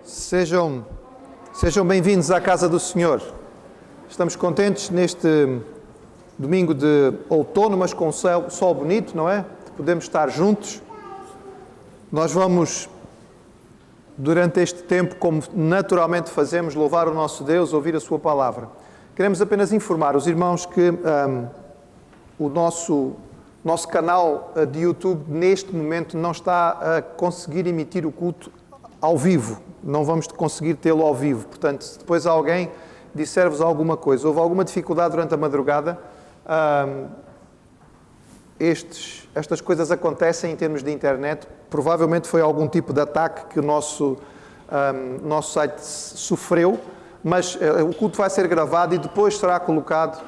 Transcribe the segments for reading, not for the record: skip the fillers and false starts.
Sejam bem-vindos à casa do Senhor. Estamos contentes neste domingo de outono, mas com sol bonito, não é? Podemos estar juntos. Nós vamos, durante este tempo, como naturalmente fazemos, louvar o nosso Deus, ouvir a sua palavra. Queremos apenas informar os irmãos que o nosso canal de YouTube, neste momento, não está a conseguir emitir o culto ao vivo. Não vamos conseguir tê-lo ao vivo. Portanto, se depois alguém disser-vos alguma coisa, houve alguma dificuldade durante a madrugada, estas coisas acontecem em termos de internet. Provavelmente foi algum tipo de ataque que o nosso site sofreu, mas o culto vai ser gravado e depois será colocado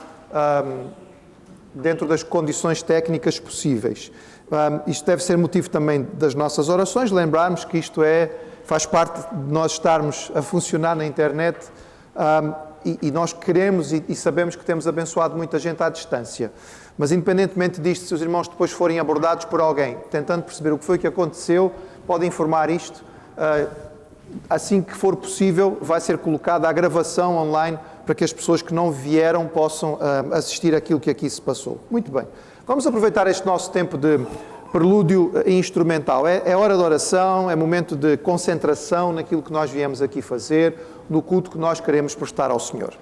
dentro das condições técnicas possíveis. Isto deve ser motivo também das nossas orações, lembrarmos que isto faz parte de nós estarmos a funcionar na internet e nós queremos e sabemos que temos abençoado muita gente à distância. Mas independentemente disto, se os irmãos depois forem abordados por alguém, tentando perceber o que foi que aconteceu, podem informar isto. Assim que for possível, vai ser colocada a gravação online para que as pessoas que não vieram possam assistir àquilo que aqui se passou. Muito bem. Vamos aproveitar este nosso tempo de prelúdio instrumental. É hora de oração, é momento de concentração naquilo que nós viemos aqui fazer, no culto que nós queremos prestar ao Senhor.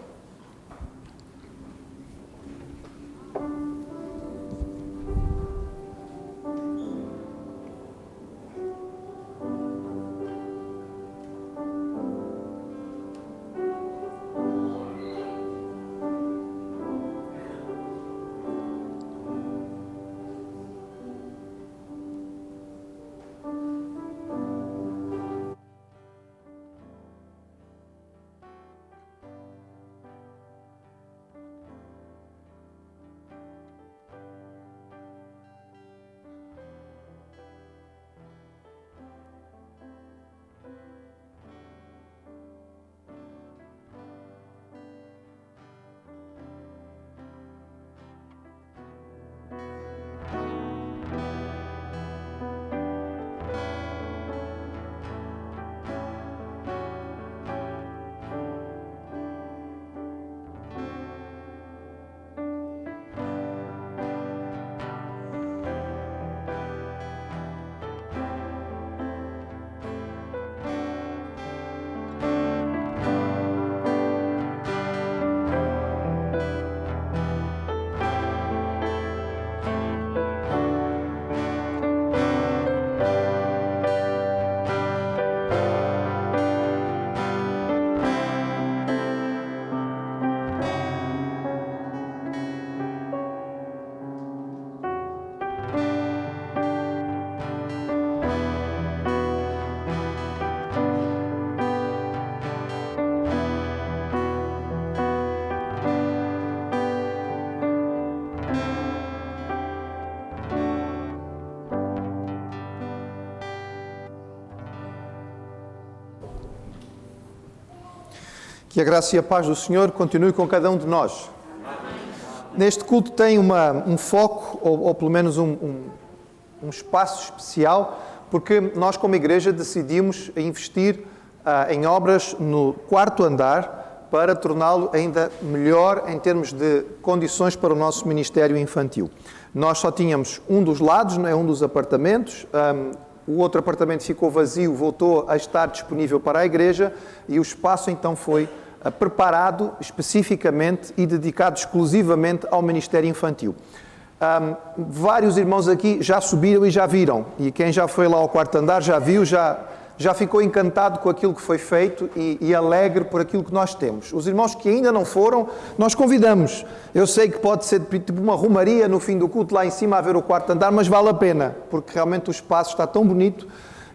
Que a graça e a paz do Senhor continue com cada um de nós. Neste culto tem um foco, ou pelo menos um espaço especial, porque nós como igreja decidimos investir em obras no quarto andar para torná-lo ainda melhor em termos de condições para o nosso ministério infantil. Nós só tínhamos um dos lados, um dos apartamentos. O outro apartamento ficou vazio, voltou a estar disponível para a igreja e o espaço então foi preparado especificamente e dedicado exclusivamente ao ministério infantil. Vários irmãos aqui já subiram e já viram, e quem já foi lá ao quarto andar já viu, já ficou encantado com aquilo que foi feito e alegre por aquilo que nós temos. Os irmãos que ainda não foram, nós convidamos. Eu sei que pode ser tipo uma romaria no fim do culto lá em cima a ver o quarto andar, mas vale a pena, porque realmente o espaço está tão bonito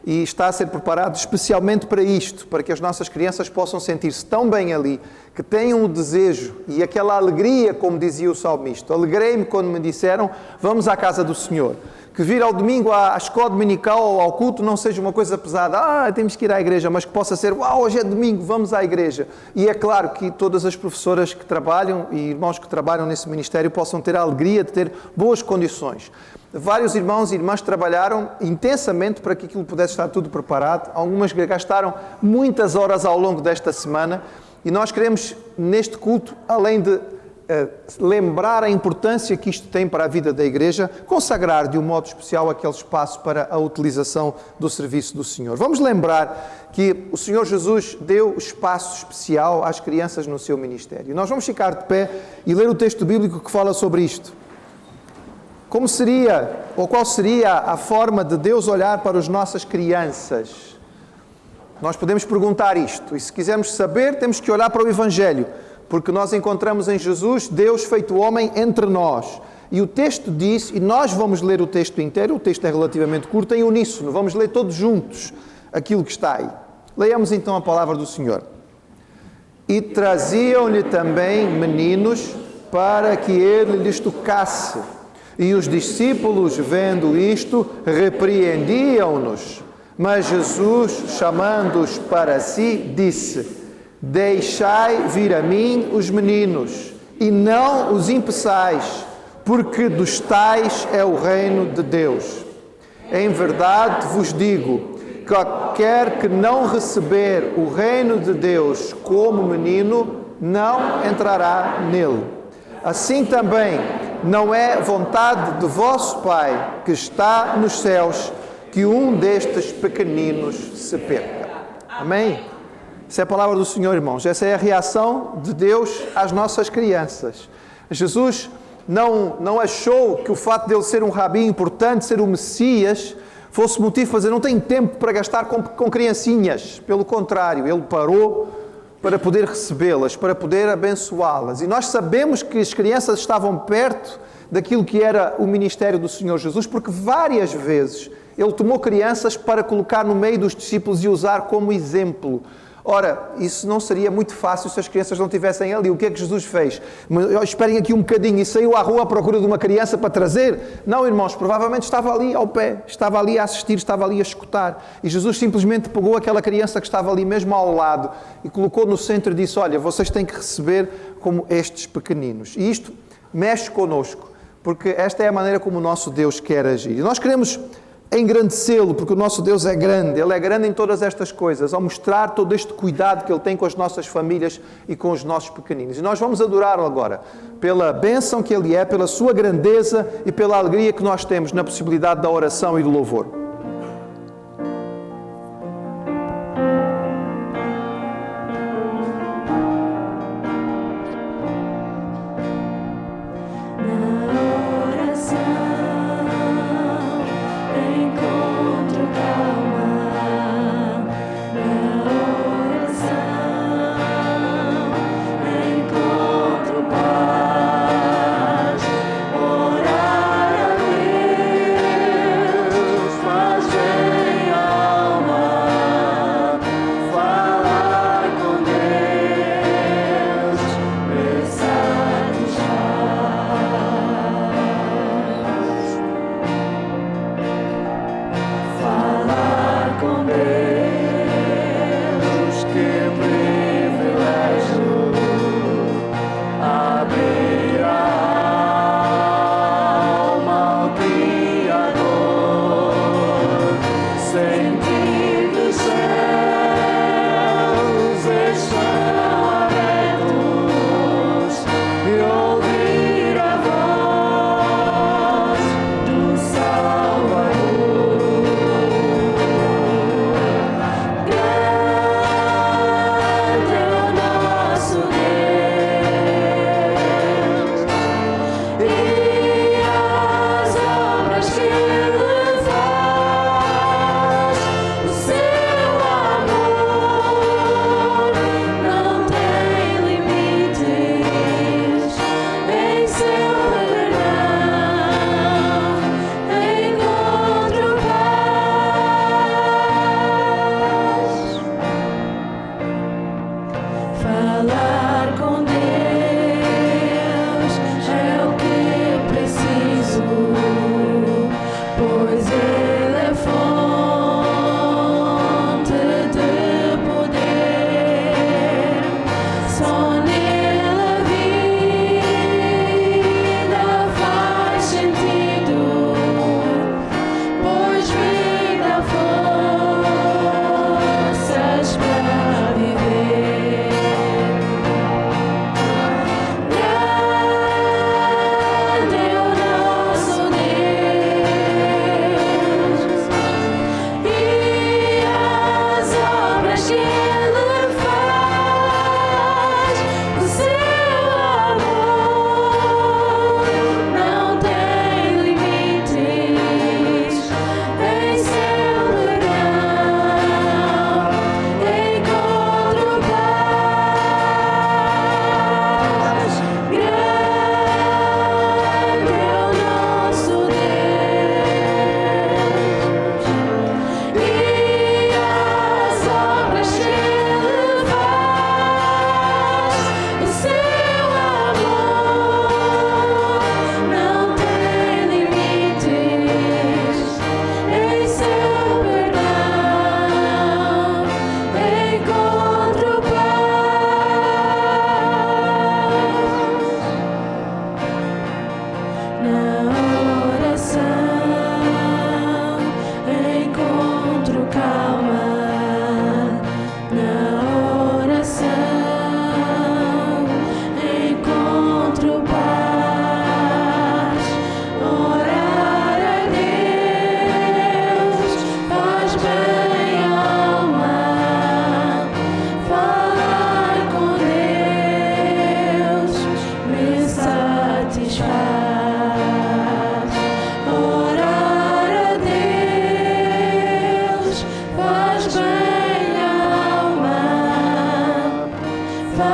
e está a ser preparado especialmente para isto, para que as nossas crianças possam sentir-se tão bem ali, que tenham o desejo e aquela alegria, como dizia o salmista. Alegrei-me quando me disseram, vamos à casa do Senhor. Que vir ao domingo à escola dominical ou ao culto não seja uma coisa pesada, temos que ir à igreja, mas que possa ser, hoje é domingo, vamos à igreja. E é claro que todas as professoras que trabalham e irmãos que trabalham nesse ministério possam ter a alegria de ter boas condições. Vários irmãos e irmãs trabalharam intensamente para que aquilo pudesse estar tudo preparado. Algumas gastaram muitas horas ao longo desta semana. E nós queremos, neste culto, além de lembrar a importância que isto tem para a vida da Igreja, consagrar de um modo especial aquele espaço para a utilização do serviço do Senhor. Vamos lembrar que o Senhor Jesus deu espaço especial às crianças no seu ministério. Nós vamos ficar de pé e ler o texto bíblico que fala sobre isto. Como seria, ou qual seria a forma de Deus olhar para as nossas crianças? Nós podemos perguntar isto, e se quisermos saber, temos que olhar para o Evangelho, porque nós encontramos em Jesus Deus feito homem entre nós. E o texto diz, e nós vamos ler o texto inteiro, o texto é relativamente curto, em uníssono, vamos ler todos juntos aquilo que está aí. Leiamos então a palavra do Senhor. E traziam-lhe também meninos para que ele lhes tocasse. E os discípulos, vendo isto, repreendiam-nos. Mas Jesus, chamando-os para si, disse: Deixai vir a mim os meninos, e não os impeçais, porque dos tais é o reino de Deus. Em verdade vos digo, qualquer que não receber o reino de Deus como menino, não entrará nele. Assim também não é vontade de vosso Pai, que está nos céus, que um destes pequeninos se perca. Amém? Essa é a palavra do Senhor, irmãos. Essa é a reação de Deus às nossas crianças. Jesus não achou que o fato de ele ser um rabi importante, ser o Messias, fosse motivo para dizer, não tenho tempo para gastar com criancinhas. Pelo contrário, ele parou para poder recebê-las, para poder abençoá-las. E nós sabemos que as crianças estavam perto daquilo que era o ministério do Senhor Jesus, porque várias vezes ele tomou crianças para colocar no meio dos discípulos e usar como exemplo. Ora, isso não seria muito fácil se as crianças não estivessem ali. O que é que Jesus fez? Esperem aqui um bocadinho. E saiu à rua à procura de uma criança para trazer? Não, irmãos, provavelmente estava ali ao pé, estava ali a assistir, estava ali a escutar. E Jesus simplesmente pegou aquela criança que estava ali mesmo ao lado e colocou no centro e disse, olha, vocês têm que receber como estes pequeninos. E isto mexe connosco, porque esta é a maneira como o nosso Deus quer agir. E nós queremos engrandecê-lo, porque o nosso Deus é grande, Ele é grande em todas estas coisas, ao mostrar todo este cuidado que Ele tem com as nossas famílias e com os nossos pequeninos. E nós vamos adorá-lo agora, pela bênção que Ele é, pela sua grandeza e pela alegria que nós temos na possibilidade da oração e do louvor. Orar a Deus.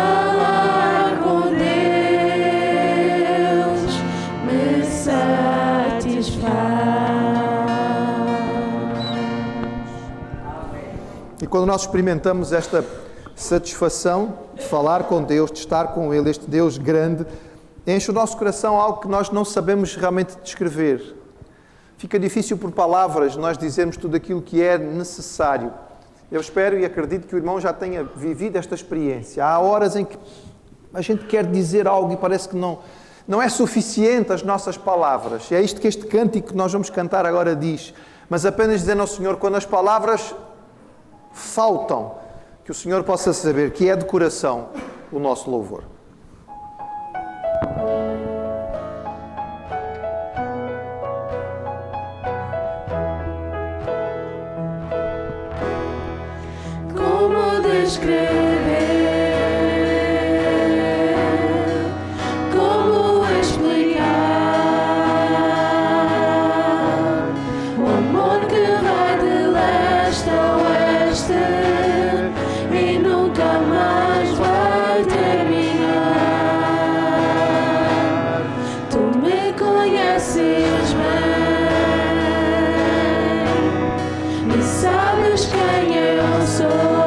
Falar com Deus me satisfaz. E quando nós experimentamos esta satisfação de falar com Deus, de estar com Ele, este Deus grande, enche o nosso coração algo que nós não sabemos realmente descrever. Fica difícil por palavras nós dizermos tudo aquilo que é necessário. Eu espero e acredito que o irmão já tenha vivido esta experiência. Há horas em que a gente quer dizer algo e parece que não é suficiente as nossas palavras. E é isto que este cântico que nós vamos cantar agora diz. Mas apenas dizendo ao Senhor, quando as palavras faltam, que o Senhor possa saber que é de coração o nosso louvor. Como descrever, como explicar o amor que vai de leste a oeste e nunca mais vai terminar. Tu me conheces bem e sabes quem eu sou.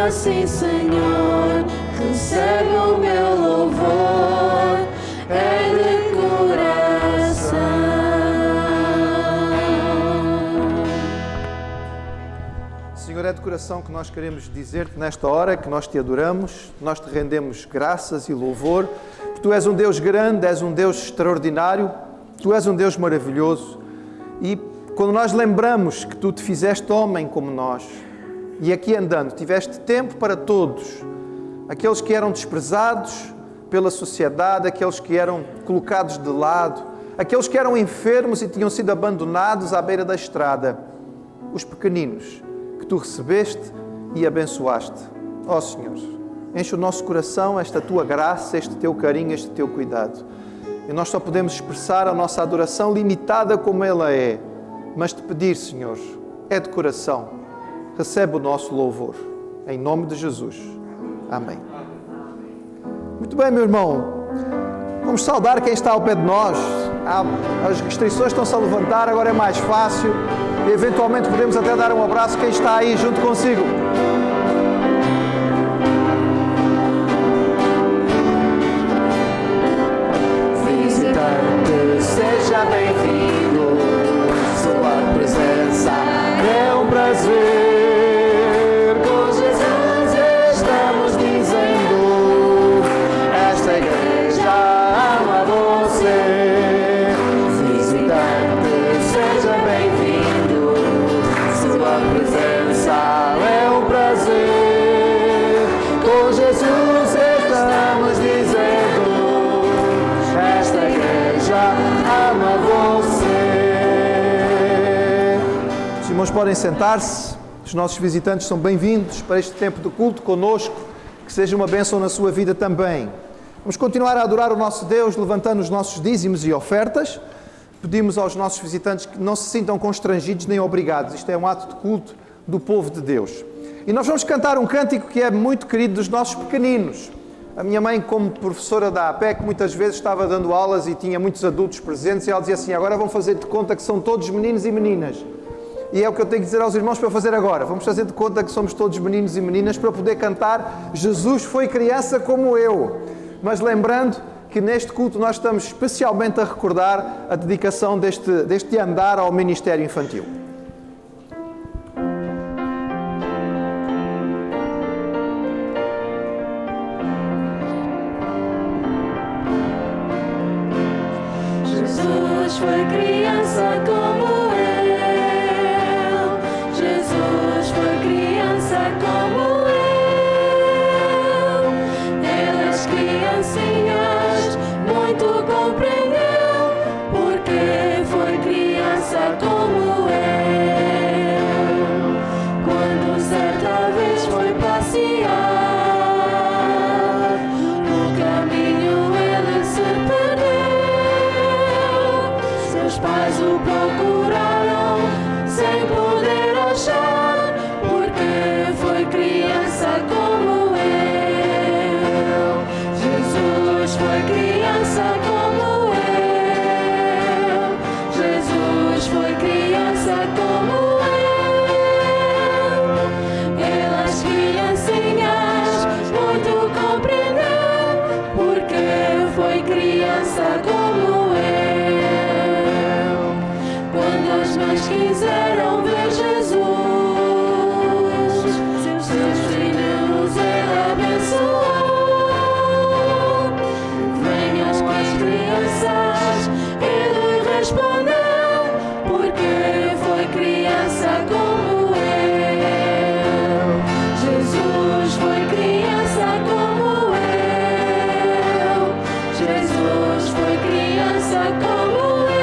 Assim, Senhor, recebe o meu louvor, é de coração. Senhor, é de coração que nós queremos dizer-te nesta hora que nós te adoramos, nós te rendemos graças e louvor, porque tu és um Deus grande, és um Deus extraordinário, tu és um Deus maravilhoso. E quando nós lembramos que tu te fizeste homem como nós, e aqui andando, tiveste tempo para todos, aqueles que eram desprezados pela sociedade, aqueles que eram colocados de lado, aqueles que eram enfermos e tinham sido abandonados à beira da estrada, os pequeninos que tu recebeste e abençoaste. Ó Senhor, enche o nosso coração esta tua graça, este teu carinho, este teu cuidado. E nós só podemos expressar a nossa adoração limitada como ela é, mas te pedir, Senhor, é de coração. Recebe o nosso louvor. Em nome de Jesus. Amém. Muito bem, meu irmão. Vamos saudar quem está ao pé de nós. As restrições estão-se a levantar, agora é mais fácil. E eventualmente podemos até dar um abraço a quem está aí junto consigo. Visitante, seja bem-vindo. Sua presença é um prazer. Com Jesus estamos dizendo: esta igreja ama você. Visitante, seja bem-vindo. Sua presença é um prazer. Com Jesus estamos dizendo: esta igreja ama você. Os irmãos podem sentar-se. Os nossos visitantes são bem-vindos para este tempo de culto conosco. Que seja uma bênção na sua vida também. Vamos continuar a adorar o nosso Deus, levantando os nossos dízimos e ofertas. Pedimos aos nossos visitantes que não se sintam constrangidos nem obrigados. Isto é um ato de culto do povo de Deus. E nós vamos cantar um cântico que é muito querido dos nossos pequeninos. A minha mãe, como professora da APEC, muitas vezes estava dando aulas e tinha muitos adultos presentes e ela dizia assim: agora vão fazer de conta que são todos meninos e meninas. E é o que eu tenho que dizer aos irmãos para fazer agora. Vamos fazer de conta que somos todos meninos e meninas para poder cantar Jesus foi criança como eu. Mas lembrando que neste culto nós estamos especialmente a recordar a dedicação deste andar ao ministério infantil. Jesus foi criança como eu. Jesus foi criança como eu. Elas criancinhas muito compreendeu, porque foi criança como eu. Quando certa vez foi passear, no caminho ele se perdeu. Seus pais o procuraram sem poder achar, porque foi criança como eu. Jesus foi criança como eu. Jesus foi criança como eu. Elas criancinhas muito compreendeu, porque foi criança como eu. Quando as mães quiseram ver Jesus, seus filhos ele abençoou. Venham as crianças, ele respondeu, porque foi criança como eu. Jesus foi criança como eu. Jesus foi criança como eu.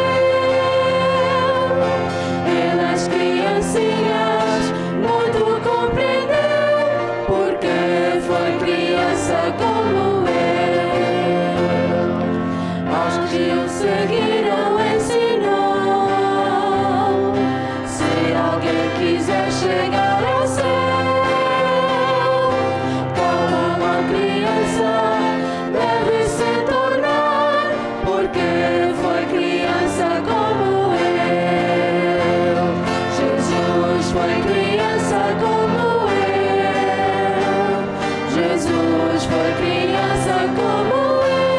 Elas criancinhas muito compreendeu, porque foi criança como eu. Aos que o seguiram ensinou, se alguém quiser chegar ao céu, como uma criança deve se tornar, porque foi criança como eu. Jesus foi criança como eu. Jesus foi criança como eu.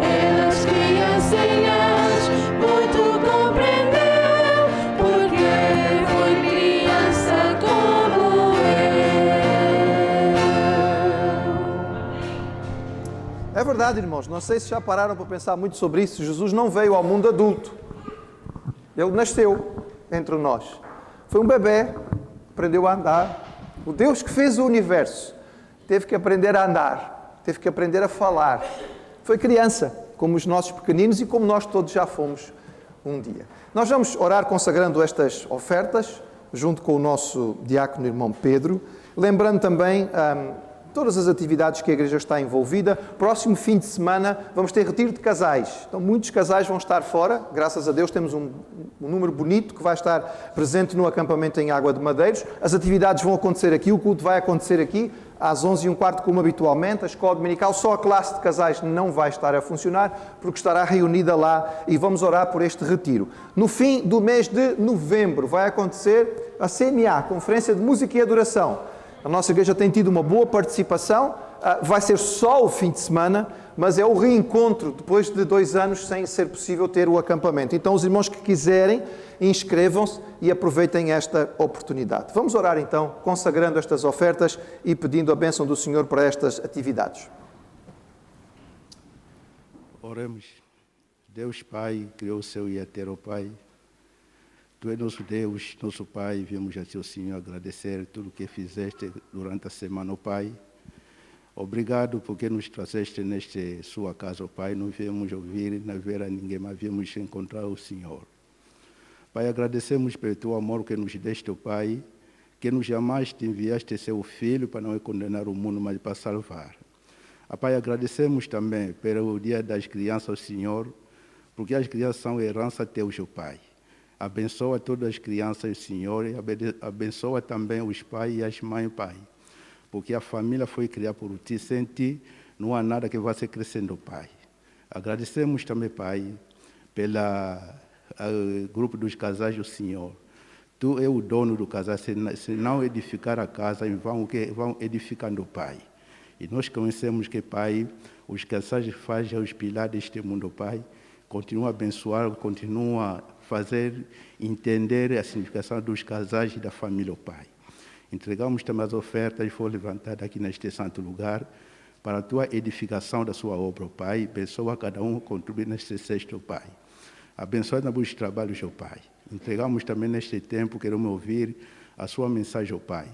Elas criancinhas muito compreendeu, porque foi criança como eu. É verdade, irmãos. Não sei se já pararam para pensar muito sobre isso. Jesus não veio ao mundo adulto. Ele nasceu entre nós. Foi um bebê, aprendeu a andar. O Deus que fez o universo teve que aprender a andar, teve que aprender a falar. Foi criança, como os nossos pequeninos e como nós todos já fomos um dia. Nós vamos orar consagrando estas ofertas, junto com o nosso diácono irmão Pedro, lembrando também todas as atividades que a igreja está envolvida. Próximo fim de semana vamos ter retiro de casais. Então muitos casais vão estar fora. Graças a Deus temos um número bonito que vai estar presente no acampamento em Água de Madeiros. As atividades vão acontecer aqui, o culto vai acontecer aqui. às 11h15 como habitualmente. A escola dominical, só a classe de casais não vai estar a funcionar, porque estará reunida lá e vamos orar por este retiro. No fim do mês de novembro vai acontecer a CMA, Conferência de Música e Adoração. A nossa igreja tem tido uma boa participação, vai ser só o fim de semana, mas é o reencontro depois de 2 anos sem ser possível ter o acampamento. Então os irmãos que quiserem, inscrevam-se e aproveitem esta oportunidade. Vamos orar então, consagrando estas ofertas e pedindo a bênção do Senhor para estas atividades. Oremos. Deus Pai, criou o céu e a terra, ó Pai. Tu és nosso Deus, nosso Pai, viemos a Ti, Senhor, agradecer tudo o que fizeste durante a semana, ó Pai. Obrigado porque nos trazeste nesta sua casa, ó Pai. Não viemos ouvir, não ver a ninguém, mas viemos encontrar o Senhor. Pai, agradecemos pelo Teu amor que nos deste, ó Pai, que nos amaste, enviaste Seu Filho para não condenar o mundo, mas para salvar. Pai, agradecemos também pelo Dia das Crianças, ó Senhor, porque as crianças são herança Teus, ó Pai. Abençoa todas as crianças, Senhor, e abençoa também os pais e as mães, Pai. Porque a família foi criada por Ti, sem Ti não há nada que vá se crescendo, Pai. Agradecemos também, Pai, pelo grupo dos casais do Senhor. Tu és o dono do casal, se não edificar a casa, vão edificando, Pai. E nós conhecemos que, Pai, os casais fazem os pilares deste mundo, Pai. Continua a abençoar, continua a fazer entender a significação dos casais e da família, Pai. Entregamos também as ofertas que foram levantadas aqui neste santo lugar para a Tua edificação da Sua obra, Pai. Abençoa cada um contribuir neste sexto, Pai. Abençoa também os trabalhos, Pai. Entregamos também neste tempo, queremos ouvir a Sua mensagem, Pai.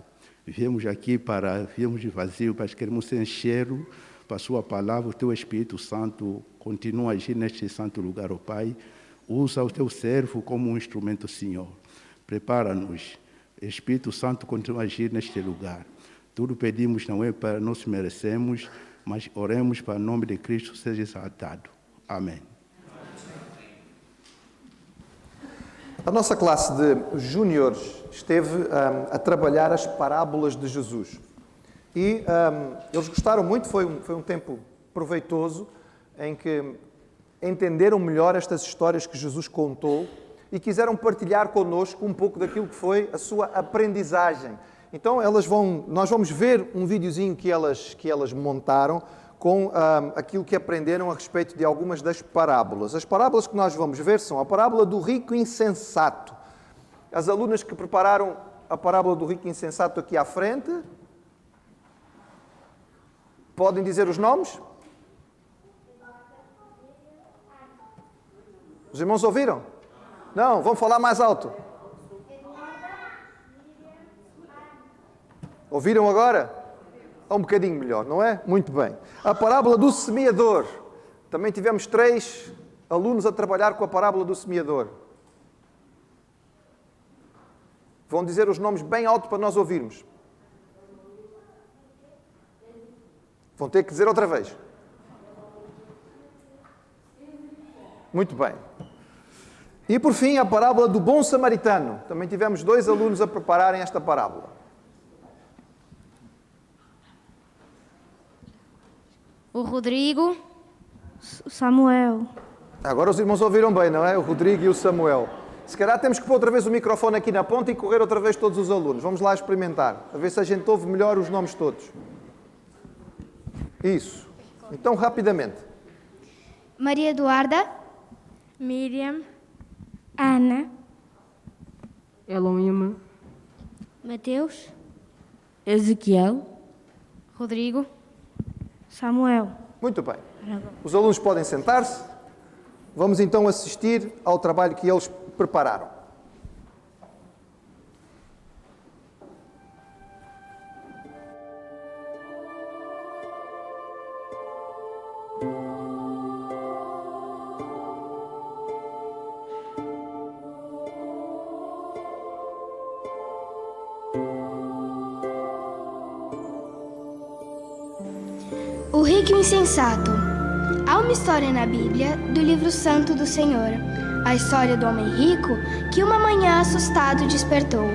Viemos aqui viemos de vazio, mas queremos ser encheros para a Sua palavra. O Teu Espírito Santo continua a agir neste santo lugar, Pai. Usa o Teu servo como um instrumento, Senhor. Prepara-nos. Espírito Santo continua a agir neste lugar. Tudo pedimos, não é para nós merecemos, mas oremos para o nome de Cristo seja exaltado. Amém. A nossa classe de júniores esteve a trabalhar as parábolas de Jesus. E eles gostaram muito, foi um tempo proveitoso, em que entenderam melhor estas histórias que Jesus contou e quiseram partilhar connosco um pouco daquilo que foi a sua aprendizagem. Então nós vamos ver um videozinho que elas montaram com aquilo que aprenderam a respeito de algumas das parábolas. As parábolas que nós vamos ver são a parábola do rico insensato. As alunas que prepararam a parábola do rico insensato aqui à frente, podem dizer os nomes? Os irmãos ouviram? Não, vamos falar mais alto. Ouviram agora? Um bocadinho melhor, não é? Muito bem. A parábola do semeador. Também tivemos 3 alunos a trabalhar com a parábola do semeador. Vão dizer os nomes bem alto para nós ouvirmos. Vão ter que dizer outra vez. Muito bem. E por fim, a parábola do bom samaritano. Também tivemos 2 alunos a prepararem esta parábola. O Rodrigo, o Samuel. Agora os irmãos ouviram bem, não é? O Rodrigo e o Samuel. Se calhar temos que pôr outra vez o microfone aqui na ponta e correr outra vez todos os alunos. Vamos lá experimentar, a ver se a gente ouve melhor os nomes todos. Isso. Então, rapidamente. Maria Eduarda, Miriam, Ana, Eloíma, Mateus, Ezequiel, Rodrigo, Samuel. Muito bem. Os alunos podem sentar-se. Vamos então assistir ao trabalho que eles prepararam. O rico e o insensato. Há uma história na Bíblia do livro Santo do Senhor, A história do homem rico que uma manhã assustado despertou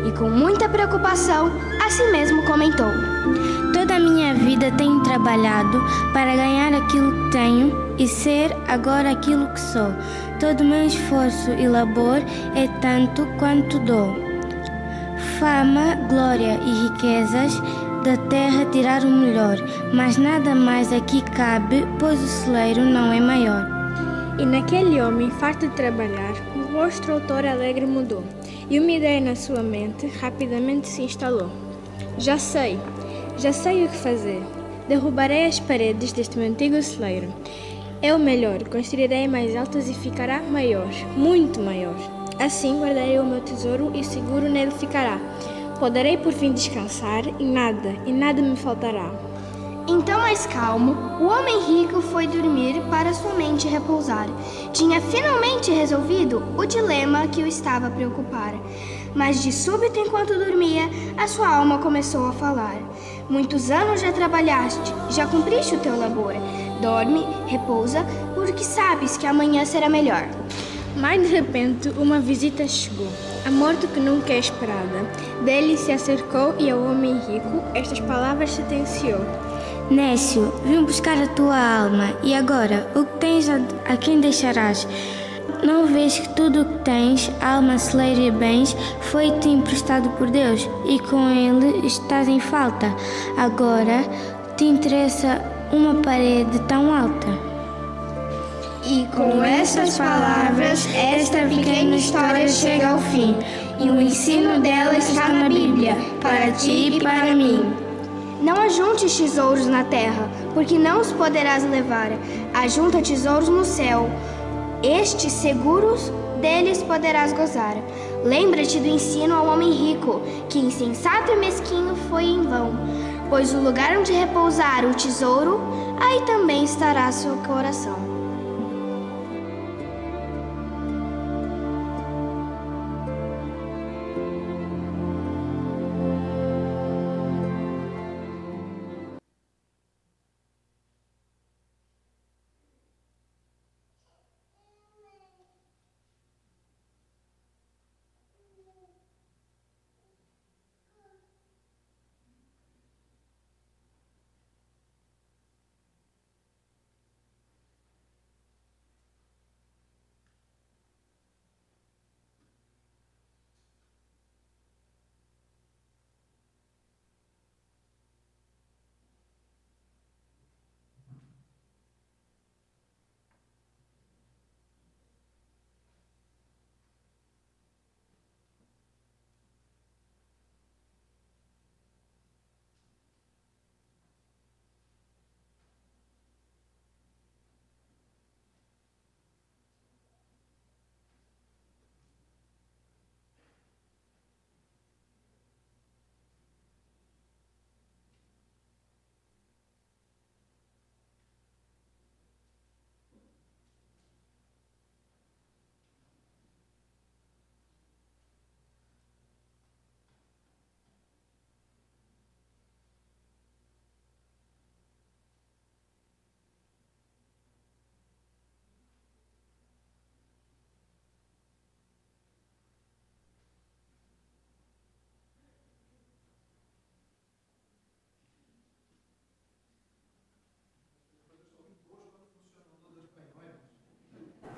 e com muita preocupação a si mesmo comentou: Toda a minha vida tenho trabalhado para ganhar aquilo que tenho e ser agora aquilo que sou. Todo o meu esforço e labor é tanto quanto dou. Fama, glória e riquezas da terra tirar o melhor, mas nada mais aqui cabe, pois o celeiro não é maior. E naquele homem, farto de trabalhar, o rosto outrora alegre mudou, e uma ideia na sua mente rapidamente se instalou. Já sei o que fazer. Derrubarei as paredes deste meu antigo celeiro. É o melhor, construirei mais altas e ficará maior, muito maior. Assim guardarei o meu tesouro e seguro nele ficará. Poderei por fim descansar e nada me faltará. Então, mais calmo, o homem rico foi dormir para sua mente repousar. Tinha finalmente resolvido o dilema que o estava a preocupar. Mas de súbito, enquanto dormia, a sua alma começou a falar. Muitos anos já trabalhaste, já cumpriste o teu labor. Dorme, repousa, porque sabes que amanhã será melhor. Mas de repente uma visita chegou, a morte que nunca é esperada. Dele se acercou e ao homem rico estas palavras sentenciou: Nécio, vim buscar a tua alma, e agora, o que tens a quem deixarás? Não vês que tudo o que tens, alma, celeiro e bens, foi-te emprestado por Deus, e com ele estás em falta. Agora te interessa uma parede tão alta. E com essas palavras, esta pequena história chega ao fim, e o ensino dela está na Bíblia, para ti e para mim. Não ajuntes tesouros na terra, porque não os poderás levar. Ajunta tesouros no céu. Estes seguros deles poderás gozar. Lembra-te do ensino ao homem rico, que insensato e mesquinho foi em vão. Pois o lugar onde repousar o tesouro, aí também estará seu coração.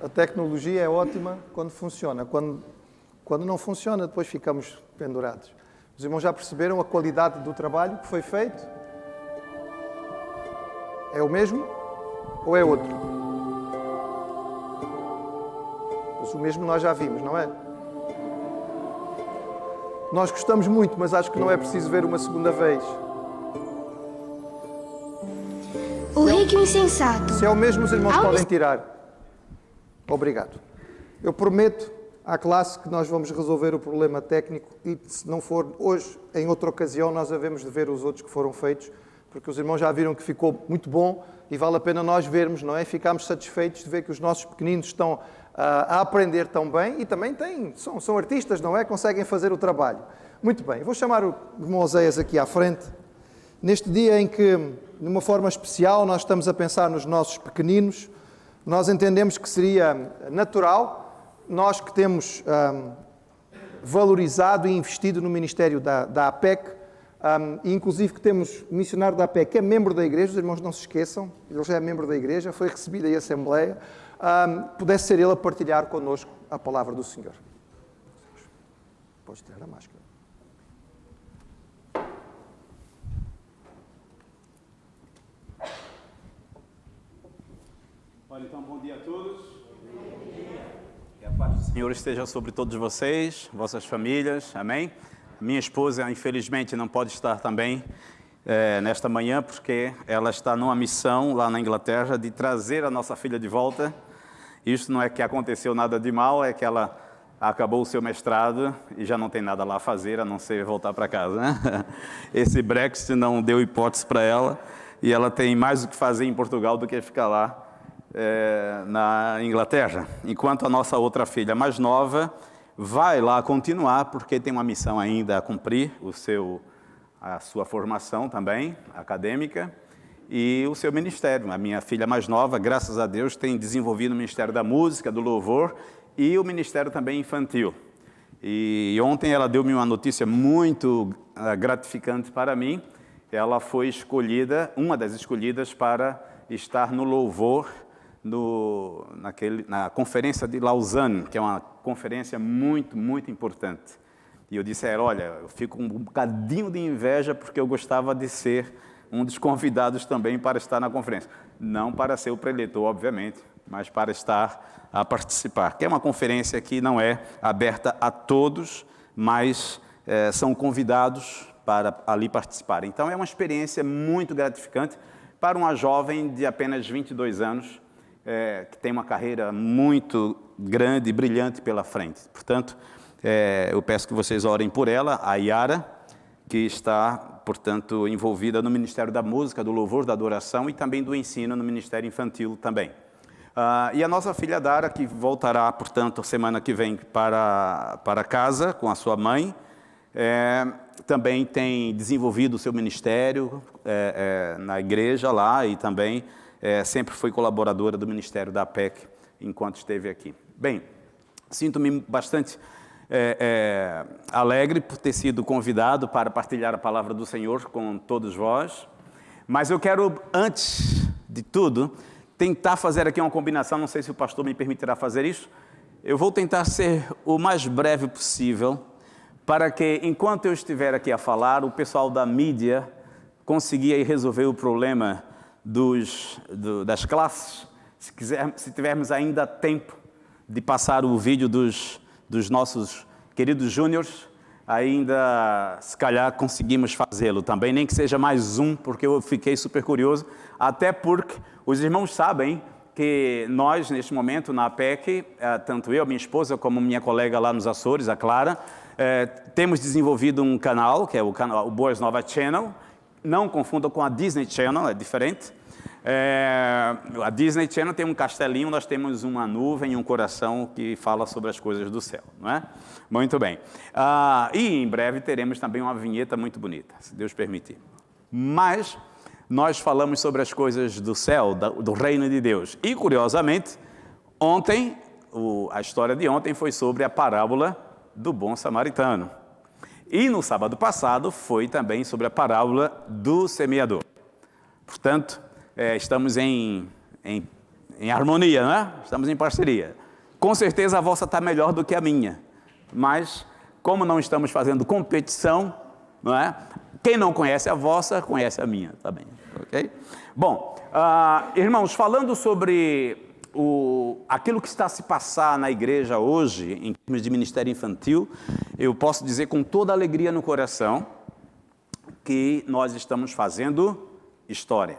A tecnologia é ótima quando funciona. Quando não funciona, depois ficamos pendurados. Os irmãos já perceberam a qualidade do trabalho que foi feito? É o mesmo ou é outro? Mas o mesmo nós já vimos, não é? Nós gostamos muito, mas acho que não é preciso ver uma segunda vez. O rico e insensato. Se é o mesmo, os irmãos podem tirar. Obrigado. Eu prometo à classe que nós vamos resolver o problema técnico e, se não for hoje, em outra ocasião, nós havemos de ver os outros que foram feitos, porque os irmãos já viram que ficou muito bom e vale a pena nós vermos, não é? Ficamos satisfeitos de ver que os nossos pequeninos estão a aprender tão bem e também são artistas, não é? Conseguem fazer o trabalho. Muito bem, vou chamar o irmão Oséias aqui à frente. Neste dia em que, de uma forma especial, nós estamos a pensar nos nossos pequeninos, nós entendemos que seria natural nós que temos valorizado e investido no ministério da APEC, e inclusive que temos missionário da APEC, que é membro da igreja, os irmãos não se esqueçam, ele já é membro da igreja, foi recebido em Assembleia, pudesse ser ele a partilhar connosco a palavra do Senhor. Podes tirar a máscara. Olha, então, bom dia a todos. Que a paz do Senhor esteja sobre todos vocês, vossas famílias, amém? Minha esposa, infelizmente, não pode estar também nesta manhã, porque ela está numa missão lá na Inglaterra de trazer a nossa filha de volta. Isso não é que aconteceu nada de mal, é que ela acabou o seu mestrado e já não tem nada lá a fazer, a não ser voltar para casa, né? Esse Brexit não deu hipótese para ela, e ela tem mais o que fazer em Portugal do que ficar lá na Inglaterra, enquanto a nossa outra filha mais nova vai lá continuar, porque tem uma missão ainda a cumprir, a sua formação também, acadêmica, e o seu ministério. A minha filha mais nova, graças a Deus, tem desenvolvido o Ministério da Música, do Louvor, e o Ministério também infantil. E ontem ela deu-me uma notícia muito gratificante para mim. Ela foi escolhida, uma das escolhidas, para estar no Louvor, na conferência de Lausanne, que é uma conferência muito, muito importante. E eu disse a ela, olha, eu fico com um bocadinho de inveja porque eu gostava de ser um dos convidados também para estar na conferência. Não para ser o preletor, obviamente, mas para estar a participar. Que é uma conferência que não é aberta a todos, mas são convidados para ali participar. Então é uma experiência muito gratificante para uma jovem de apenas 22 anos, que tem uma carreira muito grande e brilhante pela frente. Portanto, eu peço que vocês orem por ela, a Yara, que está, portanto, envolvida no Ministério da Música, do Louvor, da Adoração e também do Ensino no Ministério Infantil também. E a nossa filha Dara, que voltará, portanto, semana que vem para casa com a sua mãe, também tem desenvolvido o seu ministério na igreja lá e também sempre foi colaboradora do Ministério da APEC enquanto esteve aqui. Bem, sinto-me bastante alegre por ter sido convidado para partilhar a palavra do Senhor com todos vós, mas eu quero, antes de tudo, tentar fazer aqui uma combinação, não sei se o pastor me permitirá fazer isso. Eu vou tentar ser o mais breve possível, para que, enquanto eu estiver aqui a falar, o pessoal da mídia consiga resolver o problema das classes, se tivermos ainda tempo de passar o vídeo dos nossos queridos júniores, ainda, se calhar, conseguimos fazê-lo também, nem que seja mais um, porque eu fiquei super curioso, até porque os irmãos sabem que nós, neste momento, na APEC, tanto eu, minha esposa, como minha colega lá nos Açores, a Clara, temos desenvolvido um canal, que é o Boas Nova Channel. Não confundam com a Disney Channel, é diferente. A Disney Channel tem um castelinho, nós temos uma nuvem e um coração que fala sobre as coisas do céu, não é? Muito bem. E em breve teremos também uma vinheta muito bonita, se Deus permitir. Mas nós falamos sobre as coisas do céu, do reino de Deus. E, curiosamente, ontem, a história de ontem foi sobre a parábola do bom samaritano. E no sábado passado foi também sobre a parábola do semeador. Portanto, estamos em harmonia, não é? Estamos em parceria. Com certeza a vossa está melhor do que a minha, mas como não estamos fazendo competição, não é? Quem não conhece a vossa, conhece a minha, tá bem, ok? Bom, irmãos, falando sobre aquilo que está a se passar na igreja hoje, em termos de ministério infantil, eu posso dizer com toda alegria no coração que nós estamos fazendo história.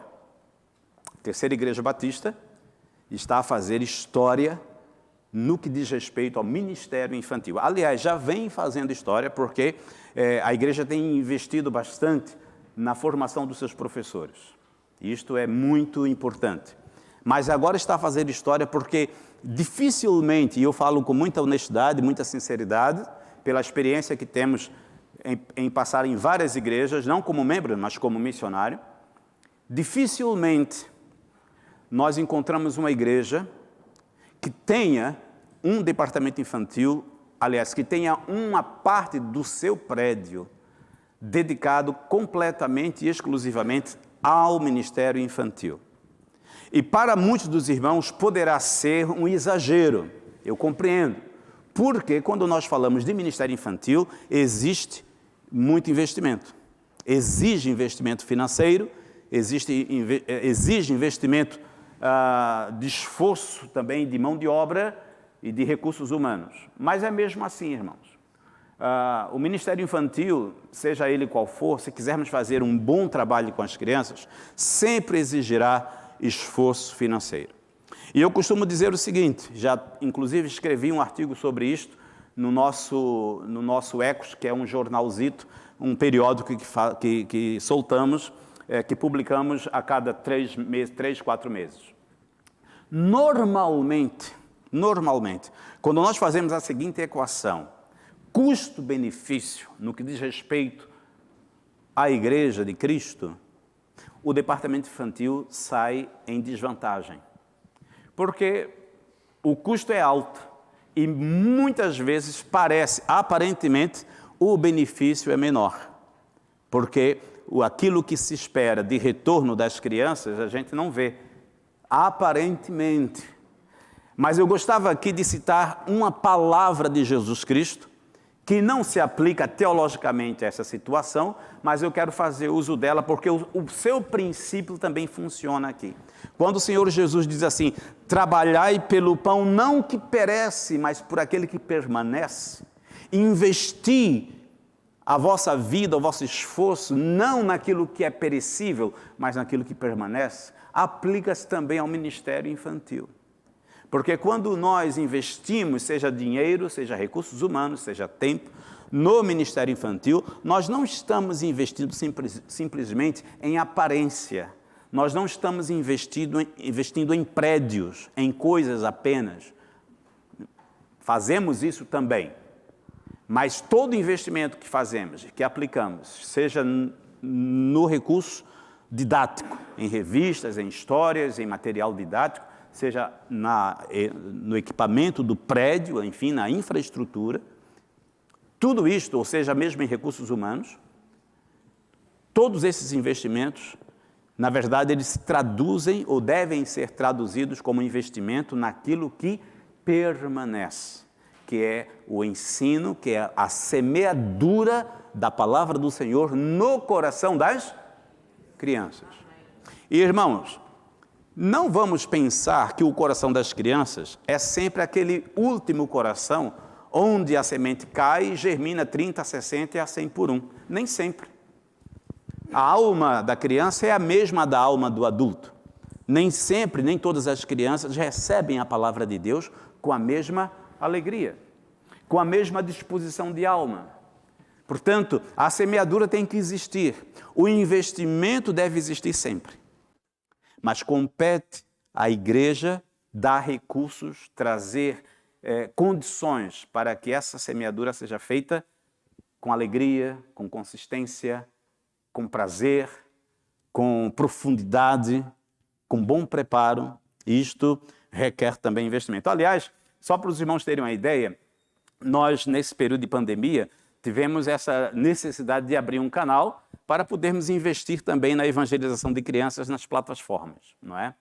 A Terceira Igreja Batista está a fazer história no que diz respeito ao ministério infantil. Aliás, já vem fazendo história porque a igreja tem investido bastante na formação dos seus professores. Isto é muito importante. Mas agora está a fazer história porque dificilmente, e eu falo com muita honestidade, muita sinceridade, pela experiência que temos em passar em várias igrejas, não como membro, mas como missionário, dificilmente nós encontramos uma igreja que tenha um departamento infantil, aliás, que tenha uma parte do seu prédio dedicado completamente e exclusivamente ao ministério infantil. E para muitos dos irmãos poderá ser um exagero, eu compreendo, porque quando nós falamos de ministério infantil, existe muito investimento. Exige investimento financeiro, exige investimento de esforço também de mão de obra e de recursos humanos. Mas é mesmo assim, irmãos. O ministério infantil, seja ele qual for, se quisermos fazer um bom trabalho com as crianças, sempre exigirá esforço financeiro. E eu costumo dizer o seguinte, já inclusive escrevi um artigo sobre isto no nosso Ecos, que é um jornalzito, um periódico que soltamos, que publicamos a cada 3, 4 meses. Normalmente, quando nós fazemos a seguinte equação, custo-benefício, no que diz respeito à Igreja de Cristo, o departamento infantil sai em desvantagem. Porque o custo é alto e muitas vezes aparentemente, o benefício é menor. Porque aquilo que se espera de retorno das crianças, a gente não vê, aparentemente. Mas eu gostava aqui de citar uma palavra de Jesus Cristo, que não se aplica teologicamente a essa situação, mas eu quero fazer uso dela porque o seu princípio também funciona aqui. Quando o Senhor Jesus diz assim, trabalhai pelo pão não que perece, mas por aquele que permanece, investi a vossa vida, o vosso esforço, não naquilo que é perecível, mas naquilo que permanece, aplica-se também ao ministério infantil. Porque quando nós investimos, seja dinheiro, seja recursos humanos, seja tempo, no ministério infantil, nós não estamos investindo simplesmente em aparência. Nós não estamos investindo em prédios, em coisas apenas. Fazemos isso também. Mas todo investimento que fazemos, que aplicamos, seja no recurso didático, em revistas, em histórias, em material didático, seja no equipamento do prédio, enfim, na infraestrutura, tudo isto, ou seja, mesmo em recursos humanos, todos esses investimentos, na verdade, eles se traduzem ou devem ser traduzidos como investimento naquilo que permanece, que é o ensino, que é a semeadura da palavra do Senhor no coração das crianças. E, irmãos, não vamos pensar que o coração das crianças é sempre aquele último coração onde a semente cai e germina 30, 60 e a 100 por 1. Nem sempre. A alma da criança é a mesma da alma do adulto. Nem sempre, nem todas as crianças recebem a palavra de Deus com a mesma alegria, com a mesma disposição de alma. Portanto, a semeadura tem que existir. O investimento deve existir sempre. Mas compete à igreja dar recursos, trazer condições para que essa semeadura seja feita com alegria, com consistência, com prazer, com profundidade, com bom preparo. Isto requer também investimento. Aliás, só para os irmãos terem uma ideia, nós, nesse período de pandemia, tivemos essa necessidade de abrir um canal para podermos investir também na evangelização de crianças nas plataformas, não é?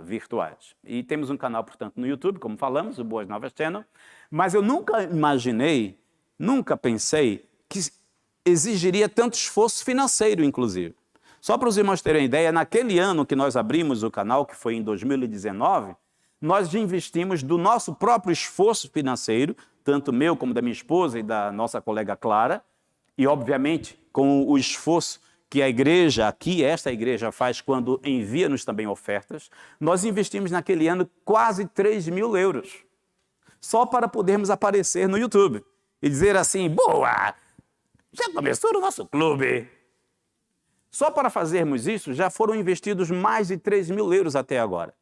Virtuais. E temos um canal, portanto, no YouTube, como falamos, o Boas Novas Channel, mas eu nunca imaginei, nunca pensei que exigiria tanto esforço financeiro, inclusive. Só para os irmãos terem ideia, naquele ano que nós abrimos o canal, que foi em 2019, nós investimos do nosso próprio esforço financeiro, tanto meu como da minha esposa e da nossa colega Clara, e obviamente com o esforço que a igreja, aqui esta igreja faz quando envia-nos também ofertas, nós investimos naquele ano quase 3 mil euros, só para podermos aparecer no YouTube e dizer assim, boa, já começou o nosso clube. Só para fazermos isso, já foram investidos mais de 3 mil euros até agora.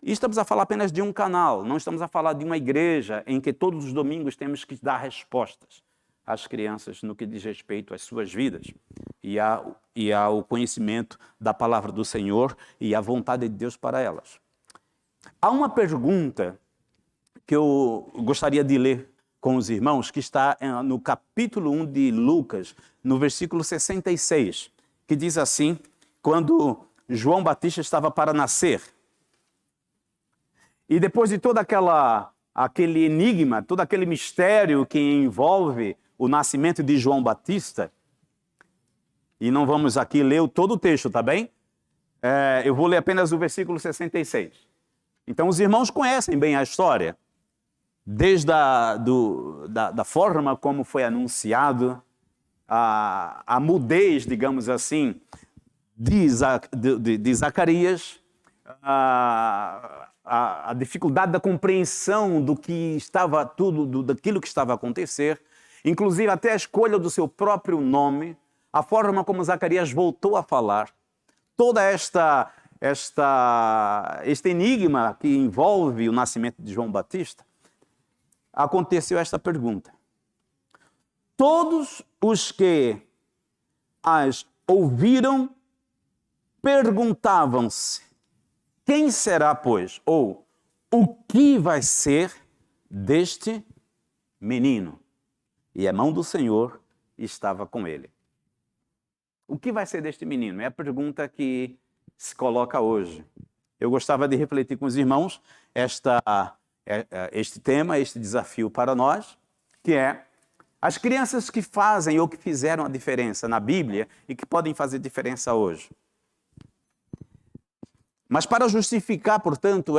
E estamos a falar apenas de um canal, não estamos a falar de uma igreja em que todos os domingos temos que dar respostas às crianças no que diz respeito às suas vidas e ao conhecimento da palavra do Senhor e à vontade de Deus para elas. Há uma pergunta que eu gostaria de ler com os irmãos, que está no capítulo 1 de Lucas, no versículo 66, que diz assim, quando João Batista estava para nascer. E depois de todo aquele enigma, todo aquele mistério que envolve o nascimento de João Batista, e não vamos aqui ler todo o texto, tá bem? Eu vou ler apenas o versículo 66. Então, os irmãos conhecem bem a história, desde da forma como foi anunciado, a mudez, digamos assim, de Zacarias, a dificuldade da compreensão do que estava daquilo que estava a acontecer, inclusive até a escolha do seu próprio nome, a forma como Zacarias voltou a falar, toda este enigma que envolve o nascimento de João Batista, aconteceu esta pergunta. Todos os que as ouviram perguntavam-se: quem será, pois? Ou o que vai ser deste menino? E a mão do Senhor estava com ele. O que vai ser deste menino? É a pergunta que se coloca hoje. Eu gostava de refletir com os irmãos este tema, este desafio para nós, que é as crianças que fazem ou que fizeram a diferença na Bíblia e que podem fazer diferença hoje. Mas para justificar, portanto,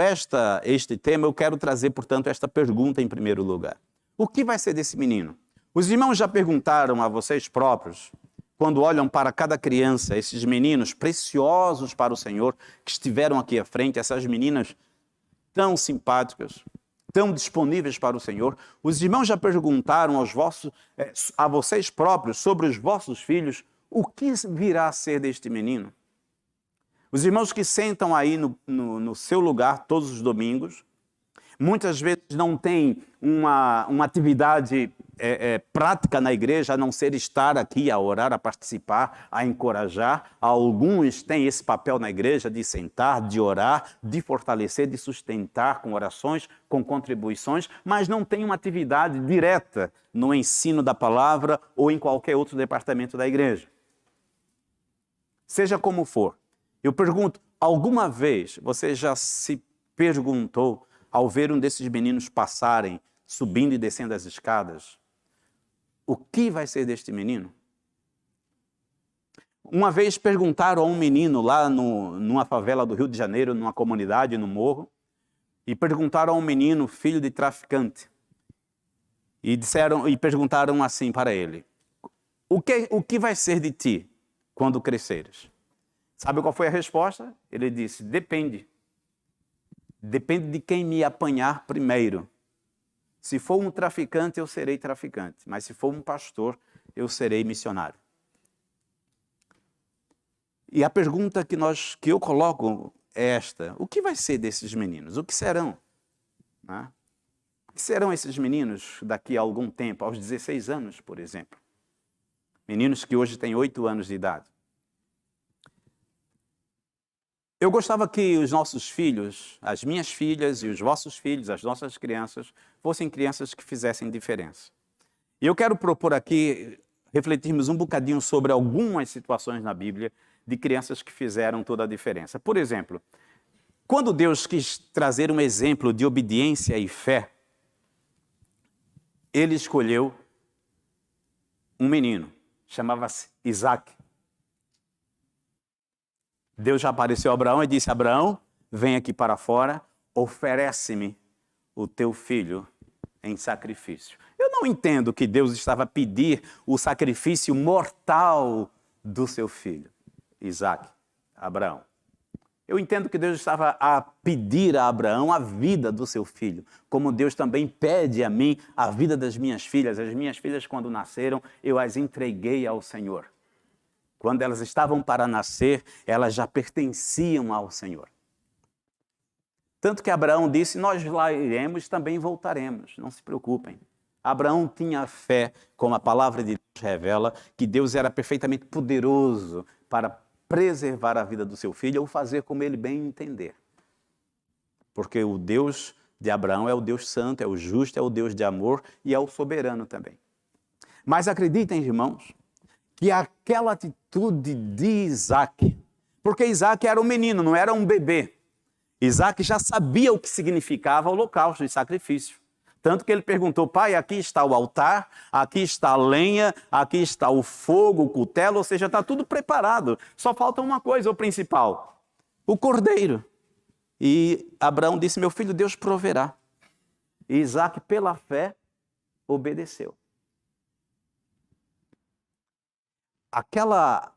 este tema, eu quero trazer, portanto, esta pergunta em primeiro lugar. O que vai ser desse menino? Os irmãos já perguntaram a vocês próprios, quando olham para cada criança, esses meninos preciosos para o Senhor, que estiveram aqui à frente, essas meninas tão simpáticas, tão disponíveis para o Senhor, os irmãos já perguntaram a vocês próprios sobre os vossos filhos, o que virá a ser deste menino? Os irmãos que sentam aí no seu lugar todos os domingos, muitas vezes não têm uma atividade prática na igreja, a não ser estar aqui a orar, a participar, a encorajar. Alguns têm esse papel na igreja de sentar, de orar, de fortalecer, de sustentar com orações, com contribuições, mas não têm uma atividade direta no ensino da palavra ou em qualquer outro departamento da igreja. Seja como for, eu pergunto, alguma vez você já se perguntou, ao ver um desses meninos passarem, subindo e descendo as escadas, o que vai ser deste menino? Uma vez perguntaram a um menino lá numa favela do Rio de Janeiro, numa comunidade, no morro, e perguntaram a um menino, filho de traficante, e perguntaram assim para ele: o que vai ser de ti quando cresceres? Sabe qual foi a resposta? Ele disse: depende. Depende de quem me apanhar primeiro. Se for um traficante, eu serei traficante. Mas se for um pastor, eu serei missionário. E a pergunta que eu coloco é esta: o que vai ser desses meninos? O que serão? Né? O que serão esses meninos daqui a algum tempo, aos 16 anos, por exemplo? Meninos que hoje têm 8 anos de idade. Eu gostava que os nossos filhos, as minhas filhas e os vossos filhos, as nossas crianças, fossem crianças que fizessem diferença. E eu quero propor aqui, refletirmos um bocadinho sobre algumas situações na Bíblia de crianças que fizeram toda a diferença. Por exemplo, quando Deus quis trazer um exemplo de obediência e fé, Ele escolheu um menino, chamava-se Isaac. Deus já apareceu a Abraão e disse: Abraão, vem aqui para fora, oferece-me o teu filho em sacrifício. Eu não entendo que Deus estava a pedir o sacrifício mortal do seu filho, Isaac, Abraão. Eu entendo que Deus estava a pedir a Abraão a vida do seu filho, como Deus também pede a mim a vida das minhas filhas. As minhas filhas, quando nasceram, eu as entreguei ao Senhor. Quando elas estavam para nascer, elas já pertenciam ao Senhor. Tanto que Abraão disse: nós lá iremos, também voltaremos, não se preocupem. Abraão tinha fé, como a palavra de Deus revela, que Deus era perfeitamente poderoso para preservar a vida do seu filho ou fazer como ele bem entender. Porque o Deus de Abraão é o Deus santo, é o justo, é o Deus de amor e é o soberano também. Mas acreditem, irmãos, que aquela atitude de Isaac, porque Isaac era um menino, não era um bebê. Isaac já sabia o que significava o holocausto e sacrifício. Tanto que ele perguntou: pai, aqui está o altar, aqui está a lenha, aqui está o fogo, o cutelo, ou seja, está tudo preparado. Só falta uma coisa, o principal, o cordeiro. E Abraão disse: meu filho, Deus proverá. E Isaac, pela fé, obedeceu. Aquela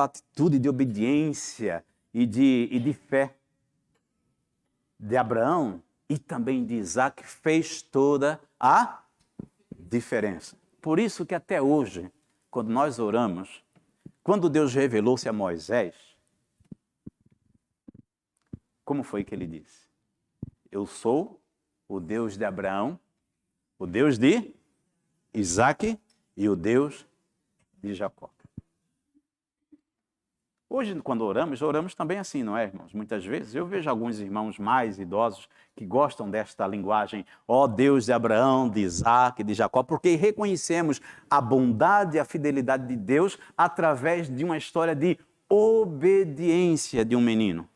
atitude de obediência e de fé de Abraão e também de Isaac fez toda a diferença. Por isso que até hoje, quando nós oramos, quando Deus revelou-se a Moisés, como foi que ele disse? Eu sou o Deus de Abraão, o Deus de Isaac e o Deus de Jacó. Hoje, quando oramos também assim, não é, irmãos? Muitas vezes eu vejo alguns irmãos mais idosos que gostam desta linguagem, ó Deus de Abraão, de Isaac, de Jacó, porque reconhecemos a bondade e a fidelidade de Deus através de uma história de obediência de um menino.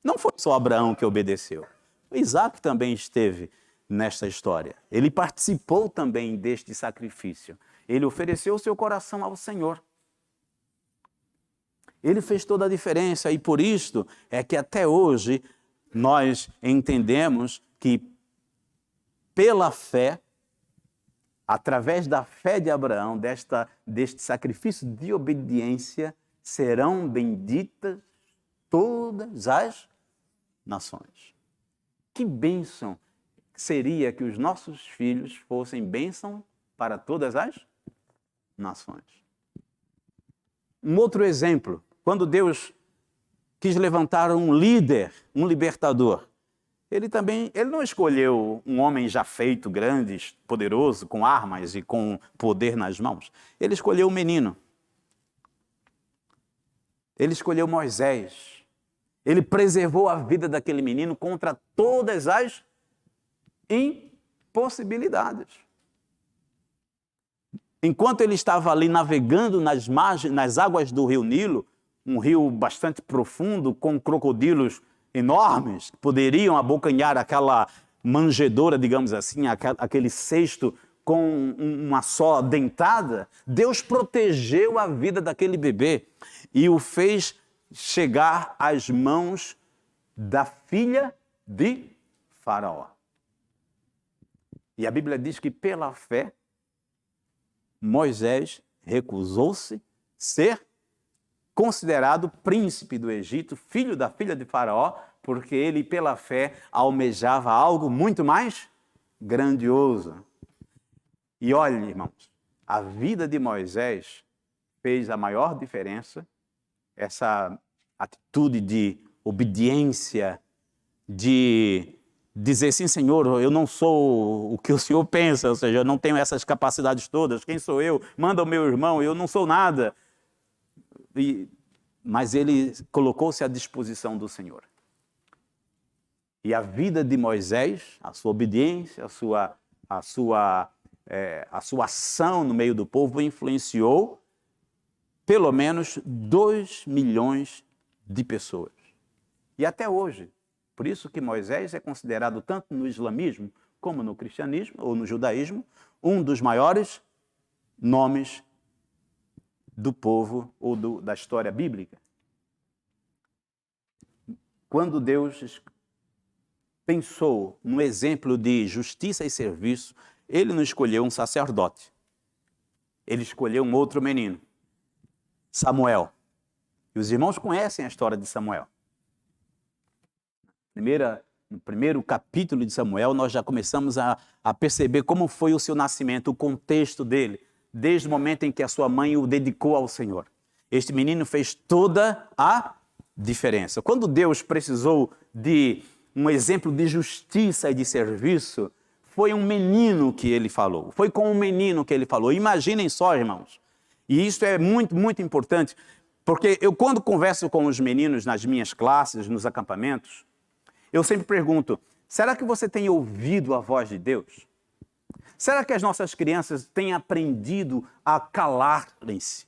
Não foi só Abraão que obedeceu. Isaac também esteve nesta história. Ele participou também deste sacrifício. Ele ofereceu o seu coração ao Senhor. Ele fez toda a diferença e por isto é que até hoje nós entendemos que pela fé, através da fé de Abraão, deste sacrifício de obediência, serão benditas todas as nações. Que bênção seria que os nossos filhos fossem bênção para todas as nações. Um outro exemplo. Quando Deus quis levantar um líder, um libertador, ele não escolheu um homem já feito, grande, poderoso, com armas e com poder nas mãos. Ele escolheu um menino. Ele escolheu Moisés. Ele preservou a vida daquele menino contra todas as impossibilidades. Enquanto ele estava ali navegando nas águas do rio Nilo, um rio bastante profundo, com crocodilos enormes, que poderiam abocanhar aquela manjedoura, digamos assim, aquele cesto com uma só dentada, Deus protegeu a vida daquele bebê e o fez chegar às mãos da filha de Faraó. E a Bíblia diz que pela fé, Moisés recusou-se ser considerado príncipe do Egito, filho da filha de Faraó, porque ele, pela fé, almejava algo muito mais grandioso. E olha, irmãos, a vida de Moisés fez a maior diferença, essa atitude de obediência, de dizer, sim, Senhor, eu não sou o que o Senhor pensa, ou seja, eu não tenho essas capacidades todas, quem sou eu? Manda o meu irmão, eu não sou nada. Mas ele colocou-se à disposição do Senhor. E a vida de Moisés, a sua obediência, a sua ação no meio do povo influenciou pelo menos 2 milhões de pessoas. E até hoje, por isso que Moisés é considerado tanto no islamismo como no cristianismo ou no judaísmo, um dos maiores nomes do povo ou da história bíblica. Quando Deus pensou no exemplo de justiça e serviço, ele não escolheu um sacerdote. Ele escolheu um outro menino, Samuel. E os irmãos conhecem a história de Samuel. No primeiro capítulo de Samuel, nós já começamos a perceber como foi o seu nascimento, o contexto dele, desde o momento em que a sua mãe o dedicou ao Senhor. Este menino fez toda a diferença. Quando Deus precisou de um exemplo de justiça e de serviço, foi um menino que ele falou. Foi com um menino que ele falou. Imaginem só, irmãos. E isso é muito, muito importante, porque eu, quando converso com os meninos nas minhas classes, nos acampamentos, eu sempre pergunto, Será que você tem ouvido a voz de Deus? Será que as nossas crianças têm aprendido a calarem-se,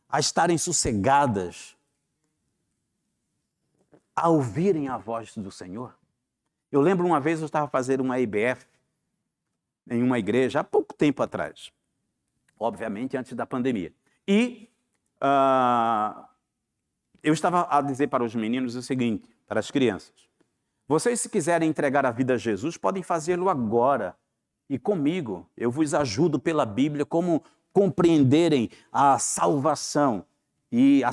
a estarem sossegadas, a ouvirem a voz do Senhor? Eu lembro uma vez eu estava fazendo uma IBF em uma igreja há pouco tempo atrás, obviamente antes da pandemia. E eu estava a dizer para os meninos o seguinte, para as crianças: vocês, se quiserem entregar a vida a Jesus, podem fazê-lo agora. E comigo, eu vos ajudo pela Bíblia como compreenderem a salvação e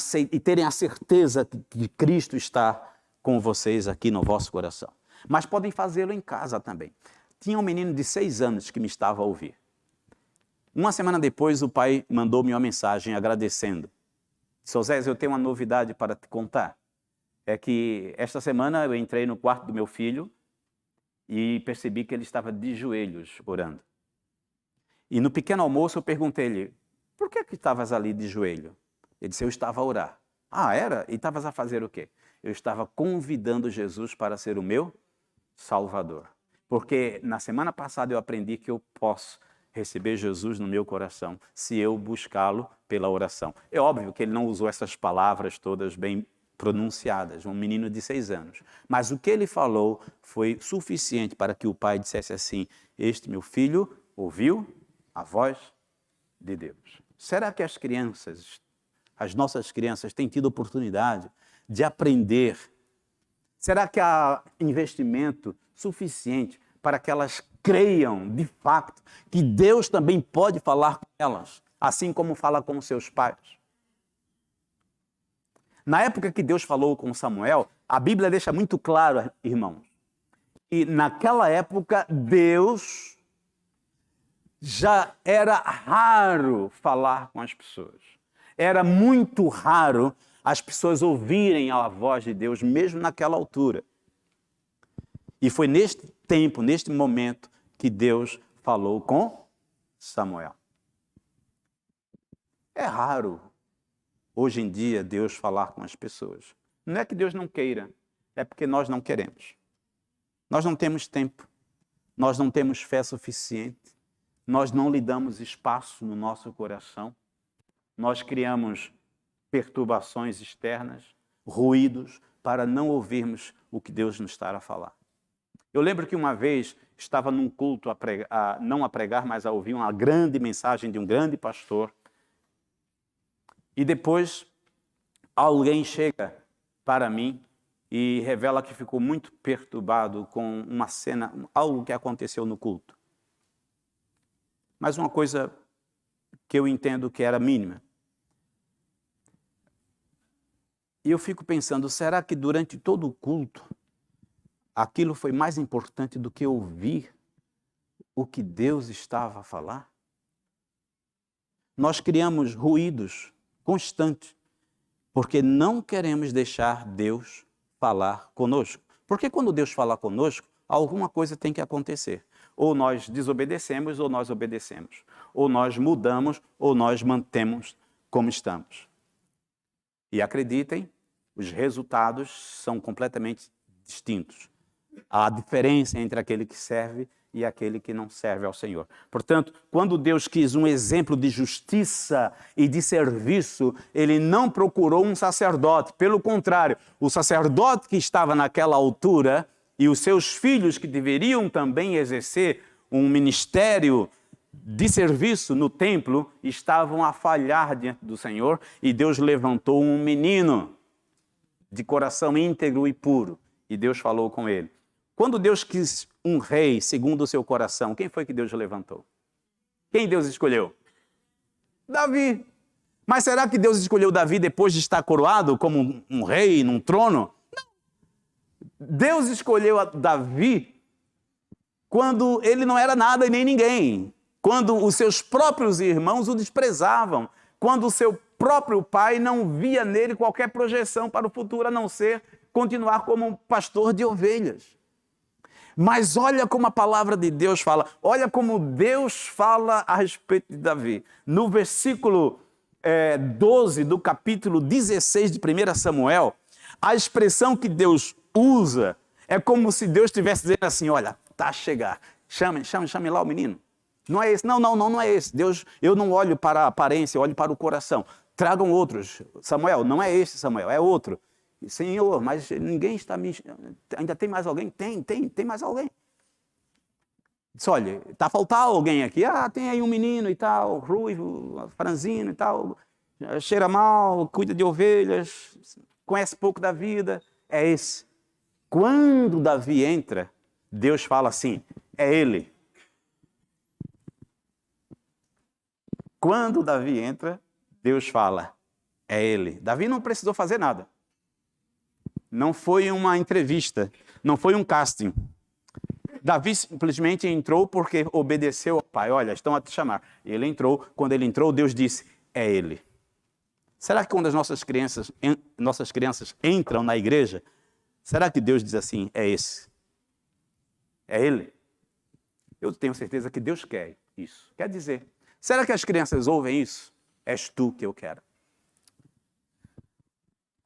terem a certeza que Cristo está com vocês aqui no vosso coração. Mas podem fazê-lo em casa também. Tinha um menino de 6 anos que me estava a ouvir. Uma semana depois, o pai mandou-me uma mensagem agradecendo. Disse: Osés, eu tenho uma novidade para te contar. É que esta semana eu entrei no quarto do meu filho e percebi que ele estava de joelhos orando. E no pequeno almoço eu perguntei-lhe: por que estavas ali de joelho? Ele disse: eu estava a orar. Ah, era? E estavas a fazer o quê? Eu estava convidando Jesus para ser o meu Salvador. Porque na semana passada eu aprendi que eu posso receber Jesus no meu coração se eu buscá-lo pela oração. É óbvio que ele não usou essas palavras todas bem pronunciadas, um menino de 6 anos. Mas o que ele falou foi suficiente para que o pai dissesse assim: este meu filho ouviu a voz de Deus. Será que as nossas crianças têm tido oportunidade de aprender? Será que há investimento suficiente para que elas creiam, de fato, que Deus também pode falar com elas, assim como fala com seus pais? Na época que Deus falou com Samuel, a Bíblia deixa muito claro, irmãos, e naquela época Deus já era raro falar com as pessoas. Era muito raro as pessoas ouvirem a voz de Deus, mesmo naquela altura. E foi neste tempo, neste momento, que Deus falou com Samuel. É raro, hoje em dia, Deus falar com as pessoas. Não é que Deus não queira, é porque nós não queremos. Nós não temos tempo, nós não temos fé suficiente, nós não lhe damos espaço no nosso coração, nós criamos perturbações externas, ruídos, para não ouvirmos o que Deus nos está a falar. Eu lembro que uma vez estava num culto, não a pregar, mas a ouvir uma grande mensagem de um grande pastor. E depois alguém chega para mim e revela que ficou muito perturbado com uma cena, algo que aconteceu no culto. Mas uma coisa que eu entendo que era mínima. E eu fico pensando, será que durante todo o culto aquilo foi mais importante do que ouvir o que Deus estava a falar? Nós criamos ruídos constantes porque não queremos deixar Deus falar conosco. Porque quando Deus fala conosco, alguma coisa tem que acontecer. Ou nós desobedecemos ou nós obedecemos. Ou nós mudamos ou nós mantemos como estamos. E acreditem, os resultados são completamente distintos. Há diferença entre aquele que serve e aquele que não serve ao Senhor. Portanto, quando Deus quis um exemplo de justiça e de serviço, Ele não procurou um sacerdote. Pelo contrário, o sacerdote que estava naquela altura e os seus filhos que deveriam também exercer um ministério de serviço no templo, estavam a falhar diante do Senhor, e Deus levantou um menino de coração íntegro e puro, e Deus falou com ele. Quando Deus quis um rei segundo o seu coração, quem foi que Deus levantou? Quem Deus escolheu? Davi. Mas será que Deus escolheu Davi depois de estar coroado como um rei num trono? Não. Deus escolheu Davi quando ele não era nada e nem ninguém. Quando os seus próprios irmãos o desprezavam. Quando o seu próprio pai não via nele qualquer projeção para o futuro, a não ser continuar como um pastor de ovelhas. Mas olha como a palavra de Deus fala, olha como Deus fala a respeito de Davi. No versículo 12 do capítulo 16 de 1 Samuel, a expressão que Deus usa É como se Deus estivesse dizendo assim, olha, tá a chegar, chame lá o menino. Não é esse, não é esse. Deus, eu não olho para a aparência, eu olho para o coração. Tragam outros. Samuel, não é esse Samuel, é outro. Senhor, mas ninguém está me... Ainda tem mais alguém? Tem mais alguém. Disse, olha, está faltando alguém aqui. Ah, tem aí um menino e tal, ruivo, franzino e tal, cheira mal, cuida de ovelhas, conhece pouco da vida. É esse. Quando Davi entra, Deus fala assim, é ele. Quando Davi entra, Deus fala, é ele. Davi não precisou fazer nada. Não foi uma entrevista, não foi um casting. Davi simplesmente entrou porque obedeceu ao pai. Olha, estão a te chamar. E ele entrou. Quando ele entrou, Deus disse, é ele. Será que quando as nossas crianças entram na igreja, será que Deus diz assim, é esse? É ele? Eu tenho certeza que Deus quer isso. Quer dizer, será que as crianças ouvem isso? És tu que eu quero.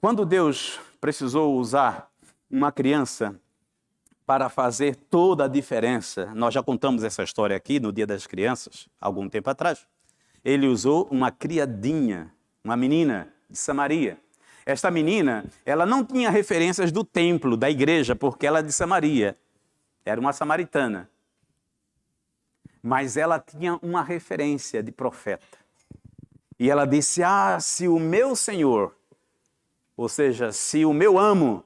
Quando Deus precisou usar uma criança para fazer toda a diferença, nós já contamos essa história aqui no Dia das Crianças, algum tempo atrás. Ele usou uma criadinha, uma menina de Samaria. Esta menina, ela não tinha referências do templo, da igreja, porque ela é de Samaria. Era uma samaritana. Mas ela tinha uma referência de profeta. E ela disse, se o meu Senhor, ou seja, se o meu amo,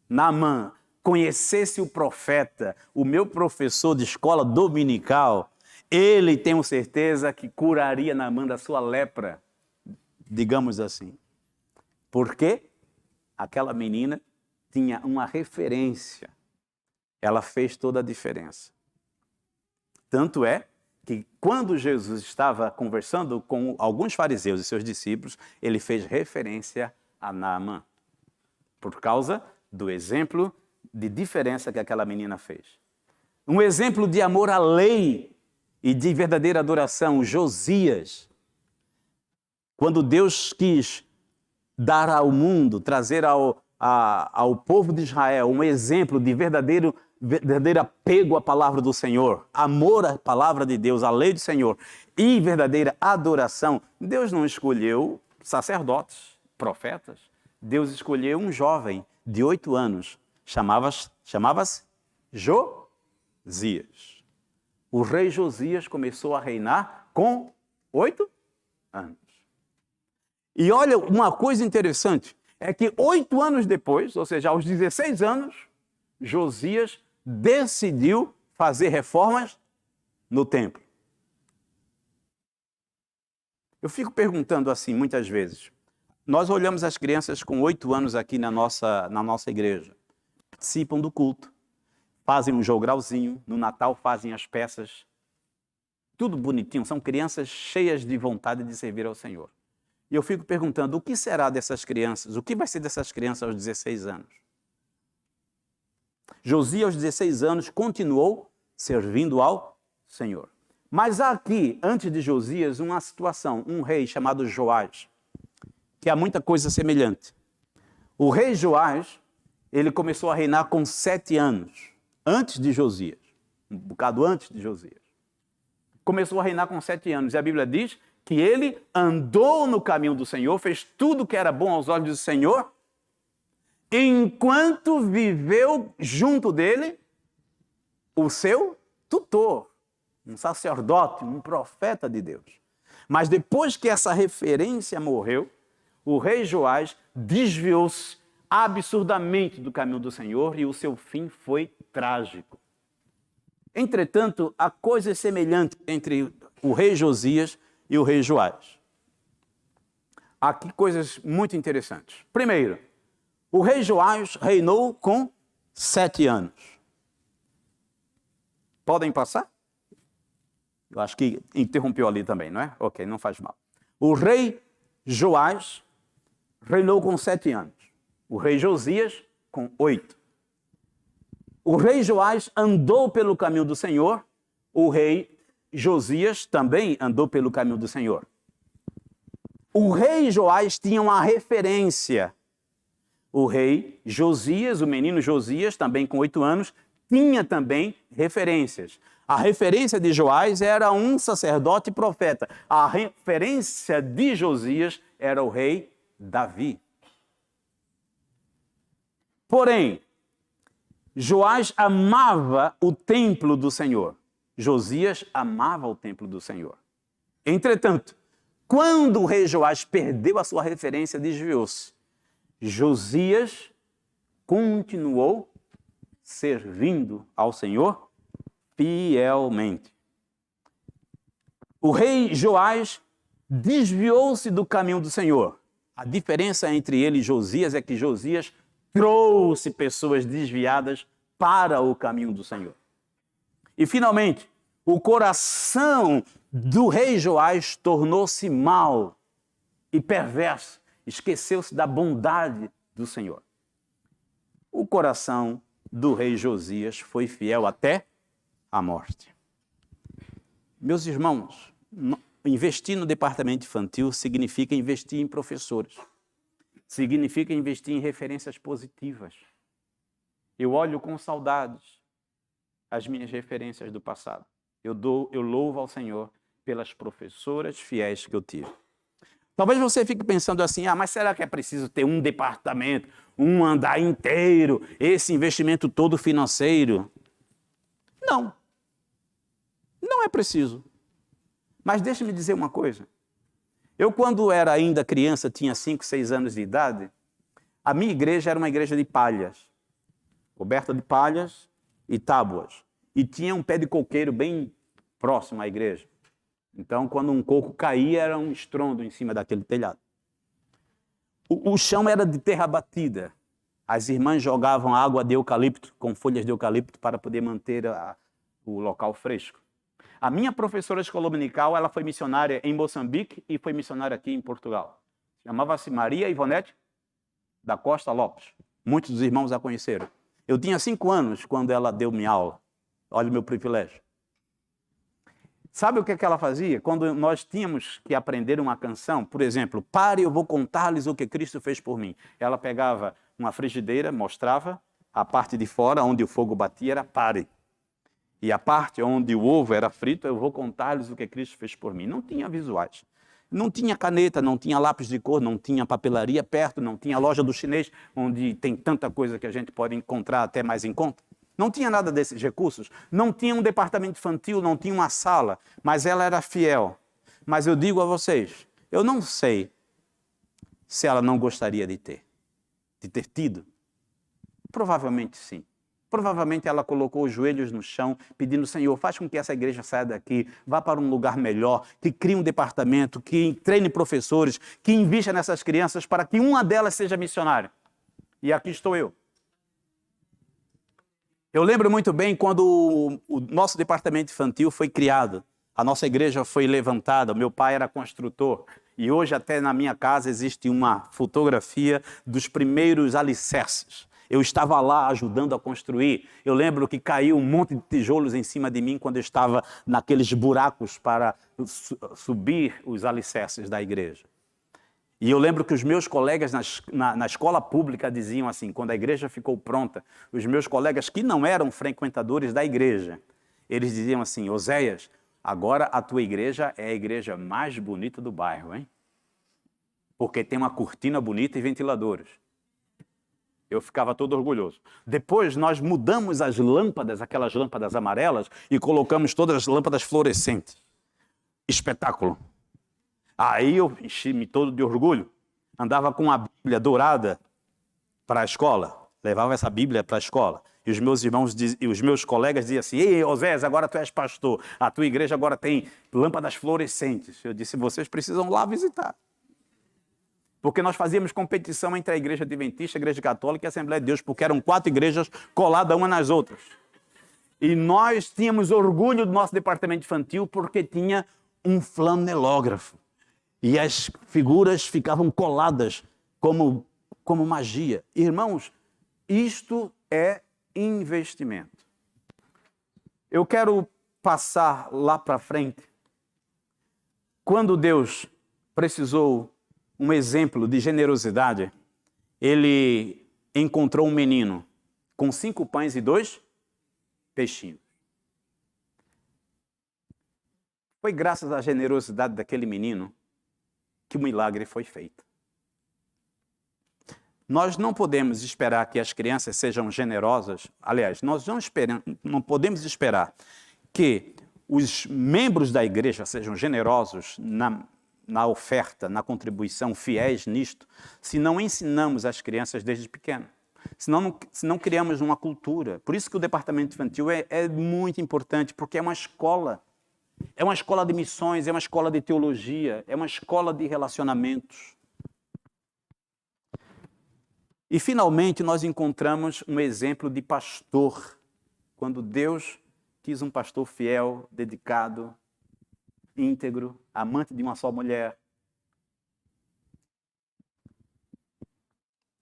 Naamã, conhecesse o profeta, o meu professor de escola dominical, ele, tenho certeza, que curaria Naamã da sua lepra, digamos assim. Porque aquela menina tinha uma referência. Ela fez toda a diferença. Tanto é que quando Jesus estava conversando com alguns fariseus e seus discípulos, ele fez referência a Naamã, por causa do exemplo de diferença que aquela menina fez. Um exemplo de amor à lei e de verdadeira adoração, Josias. Quando Deus quis dar ao mundo, trazer ao povo de Israel um exemplo de verdadeiro apego à palavra do Senhor, amor à palavra de Deus, à lei do Senhor e verdadeira adoração, Deus não escolheu sacerdotes, profetas. Deus escolheu um jovem de 8 anos, chamava-se Josias. O rei Josias começou a reinar com 8 anos. E olha, uma coisa interessante, é que 8 anos depois, ou seja, aos 16 anos, Josias decidiu fazer reformas no templo. Eu fico perguntando assim muitas vezes, nós olhamos as crianças com 8 anos aqui na nossa igreja, participam do culto, fazem um jogralzinho, no Natal fazem as peças, tudo bonitinho, são crianças cheias de vontade de servir ao Senhor. E eu fico perguntando, o que será dessas crianças? O que vai ser dessas crianças aos 16 anos? Josias, aos 16 anos, continuou servindo ao Senhor. Mas há aqui, antes de Josias, uma situação, um rei chamado Joás, que há muita coisa semelhante. O rei Joás, ele começou a reinar com 7 anos, antes de Josias, um bocado antes de Josias. Começou a reinar com 7 anos, e a Bíblia diz que ele andou no caminho do Senhor, fez tudo que era bom aos olhos do Senhor, enquanto viveu junto dele o seu tutor, um sacerdote, um profeta de Deus. Mas depois que essa referência morreu, o rei Joás desviou-se absurdamente do caminho do Senhor e o seu fim foi trágico. Entretanto, há coisas semelhantes entre o rei Josias e o rei Joás. Há aqui coisas muito interessantes. Primeiro, o rei Joás reinou com 7 anos. Podem passar? Eu acho que interrompeu ali também, não é? Ok, não faz mal. O rei Joás reinou com 7 anos. O rei Josias com 8. O rei Joás andou pelo caminho do Senhor. O rei Josias também andou pelo caminho do Senhor. O rei Joás tinha uma referência. o rei Josias, o menino Josias, também com 8 anos, tinha também referências. A referência de Joás era um sacerdote profeta. A referência de Josias era o rei Davi. Porém, Joás amava o templo do Senhor. Josias amava o templo do Senhor. Entretanto, quando o rei Joás perdeu a sua referência, desviou-se. Josias continuou servindo ao Senhor fielmente. O rei Joás desviou-se do caminho do Senhor. A diferença entre ele e Josias é que Josias trouxe pessoas desviadas para o caminho do Senhor. E, finalmente, o coração do rei Joás tornou-se mau e perverso. Esqueceu-se da bondade do Senhor. O coração do rei Josias foi fiel até a morte. Meus irmãos, investir no departamento infantil significa investir em professores. Significa investir em referências positivas. Eu olho com saudades as minhas referências do passado. Eu louvo ao Senhor pelas professoras fiéis que eu tive. Talvez você fique pensando assim, mas será que é preciso ter um departamento, um andar inteiro, esse investimento todo financeiro? Não. Não é preciso. Mas deixe-me dizer uma coisa. Eu, quando era ainda criança, tinha 5, 6 anos de idade, a minha igreja era uma igreja de palhas, coberta de palhas e tábuas. E tinha um pé de coqueiro bem próximo à igreja. Então, quando um coco caía, era um estrondo em cima daquele telhado. O chão era de terra batida. As irmãs jogavam água de eucalipto, com folhas de eucalipto, para poder manter o local fresco. A minha professora de escola dominical, ela foi missionária em Moçambique e foi missionária aqui em Portugal. Chamava-se Maria Ivonete da Costa Lopes. Muitos dos irmãos a conheceram. Eu tinha 5 anos quando ela deu-me aula. Olha o meu privilégio. Sabe o que ela fazia? Quando nós tínhamos que aprender uma canção, por exemplo, pare, eu vou contar-lhes o que Cristo fez por mim. Ela pegava uma frigideira, mostrava, a parte de fora, onde o fogo batia, era pare. E a parte onde o ovo era frito, eu vou contar-lhes o que Cristo fez por mim. Não tinha visuais. Não tinha caneta, não tinha lápis de cor, não tinha papelaria perto, não tinha loja do chinês, onde tem tanta coisa que a gente pode encontrar até mais em conta. Não tinha nada desses recursos. Não tinha um departamento infantil, não tinha uma sala, mas ela era fiel. Mas eu digo a vocês, eu não sei se ela não gostaria de ter tido. Provavelmente sim. Provavelmente ela colocou os joelhos no chão, pedindo, Senhor, faz com que essa igreja saia daqui, vá para um lugar melhor, que crie um departamento, que treine professores, que invista nessas crianças para que uma delas seja missionária. E aqui estou eu. Eu lembro muito bem quando o nosso departamento infantil foi criado. A nossa igreja foi levantada, o meu pai era construtor. E hoje até na minha casa existe uma fotografia dos primeiros alicerces. Eu estava lá ajudando a construir. Eu lembro que caiu um monte de tijolos em cima de mim quando eu estava naqueles buracos para subir os alicerces da igreja. E eu lembro que os meus colegas na escola pública diziam assim, quando a igreja ficou pronta, os meus colegas que não eram frequentadores da igreja, eles diziam assim, Oséias, agora a tua igreja é a igreja mais bonita do bairro, hein? Porque tem uma cortina bonita e ventiladores. Eu ficava todo orgulhoso. Depois nós mudamos as lâmpadas, aquelas lâmpadas amarelas, e colocamos todas as lâmpadas fluorescentes. Espetáculo. Aí eu enchi-me todo de orgulho. Andava com a Bíblia dourada para a escola. Levava essa Bíblia para a escola. E os meus irmãos e os meus colegas diziam assim, ei, Oséias, agora tu és pastor. A tua igreja agora tem lâmpadas fluorescentes. Eu disse, vocês precisam lá visitar. Porque nós fazíamos competição entre a igreja adventista, a igreja católica e a Assembleia de Deus, porque eram 4 igrejas coladas uma nas outras. E nós tínhamos orgulho do nosso departamento infantil porque tinha um flanelógrafo. E as figuras ficavam coladas como magia. Irmãos, isto é investimento. Eu quero passar lá para frente. Quando Deus precisou um exemplo de generosidade, ele encontrou um menino com 5 pães e 2 peixinhos. Foi graças à generosidade daquele menino que o milagre foi feito. Nós não podemos esperar que as crianças sejam generosas. Aliás, nós não podemos esperar que os membros da igreja sejam generosos na oferta, na contribuição, fiéis nisto, se não ensinamos as crianças desde pequeno. Se não criamos uma cultura. Por isso que o departamento infantil é muito importante, porque é uma escola. É uma escola de missões, é uma escola de teologia, é uma escola de relacionamentos. E, finalmente, nós encontramos um exemplo de pastor, quando Deus quis um pastor fiel, dedicado, íntegro, amante de uma só mulher.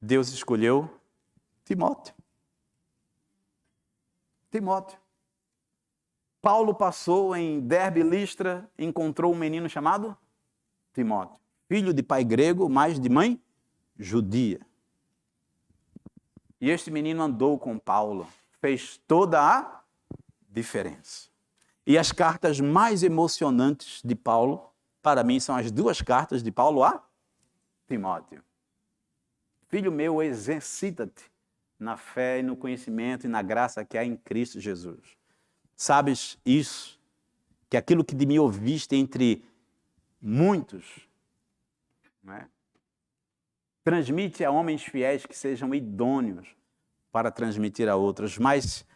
Deus escolheu Timóteo. Paulo passou em Derbe e Listra, encontrou um menino chamado Timóteo, filho de pai grego, mas de mãe judia. E este menino andou com Paulo, fez toda a diferença. E as cartas mais emocionantes de Paulo, para mim, são as 2 cartas de Paulo a Timóteo. Filho meu, exercita-te na fé e no conhecimento e na graça que há em Cristo Jesus. Sabes isso? Que aquilo que de mim ouviste entre muitos, não é? Transmite a homens fiéis que sejam idôneos para transmitir a outros. Mas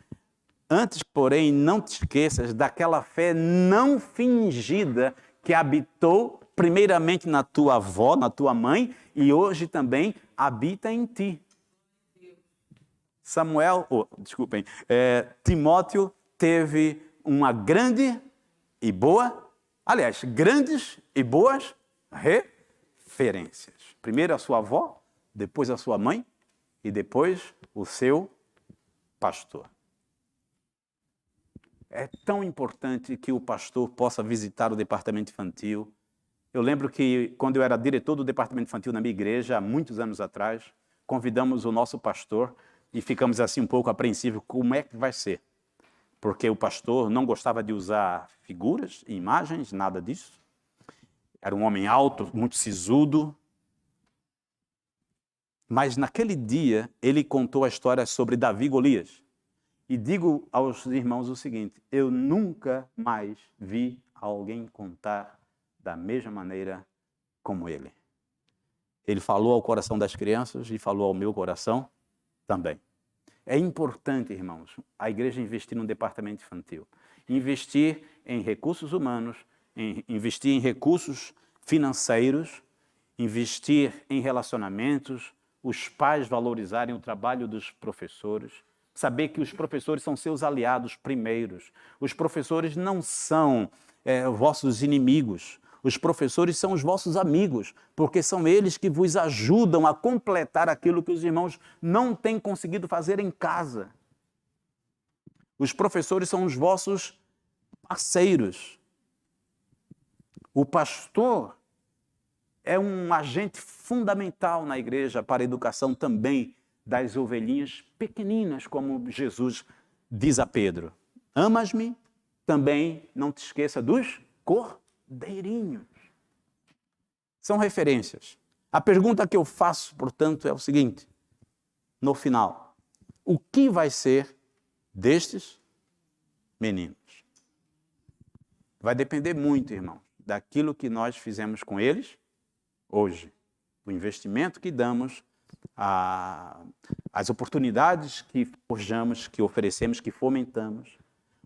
antes, porém, não te esqueças daquela fé não fingida que habitou primeiramente na tua avó, na tua mãe, e hoje também habita em ti. Timóteo teve uma grande e boa, aliás, grandes e boas referências. Primeiro a sua avó, depois a sua mãe e depois o seu pastor. É tão importante que o pastor possa visitar o departamento infantil. Eu lembro que quando eu era diretor do departamento infantil na minha igreja, há muitos anos atrás, convidamos o nosso pastor e ficamos assim um pouco apreensivos, como é que vai ser? Porque o pastor não gostava de usar figuras, imagens, nada disso. Era um homem alto, muito sisudo. Mas naquele dia, ele contou a história sobre Davi e Golias. E digo aos irmãos o seguinte, eu nunca mais vi alguém contar da mesma maneira como ele. Ele falou ao coração das crianças e falou ao meu coração também. É importante, irmãos, a igreja investir no departamento infantil. Investir em recursos humanos, investir em recursos financeiros, investir em relacionamentos, os pais valorizarem o trabalho dos professores, saber que os professores são seus aliados primeiros. Os professores não são vossos inimigos. Os professores são os vossos amigos, porque são eles que vos ajudam a completar aquilo que os irmãos não têm conseguido fazer em casa. Os professores são os vossos parceiros. O pastor é um agente fundamental na igreja para a educação também das ovelhinhas pequeninas, como Jesus diz a Pedro. Amas-me? Também não te esqueça dos cordeirinhos. São referências. A pergunta que eu faço, portanto, é o seguinte, no final, o que vai ser destes meninos? Vai depender muito, irmão, daquilo que nós fizemos com eles hoje, o investimento que damos, as oportunidades que forjamos, que oferecemos, que fomentamos,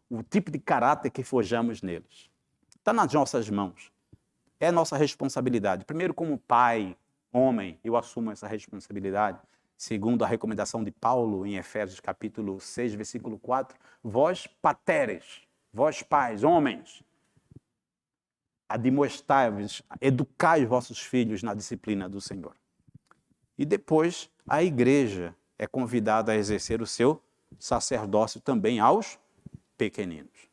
o tipo de caráter que forjamos neles. Está nas nossas mãos. É nossa responsabilidade. Primeiro, como pai, homem, eu assumo essa responsabilidade. Segundo a recomendação de Paulo em Efésios capítulo 6, versículo 4, vós pateres, vós pais, homens, admoestai-vos, educai os vossos filhos na disciplina do Senhor. E depois, a igreja é convidada a exercer o seu sacerdócio também aos pequeninos.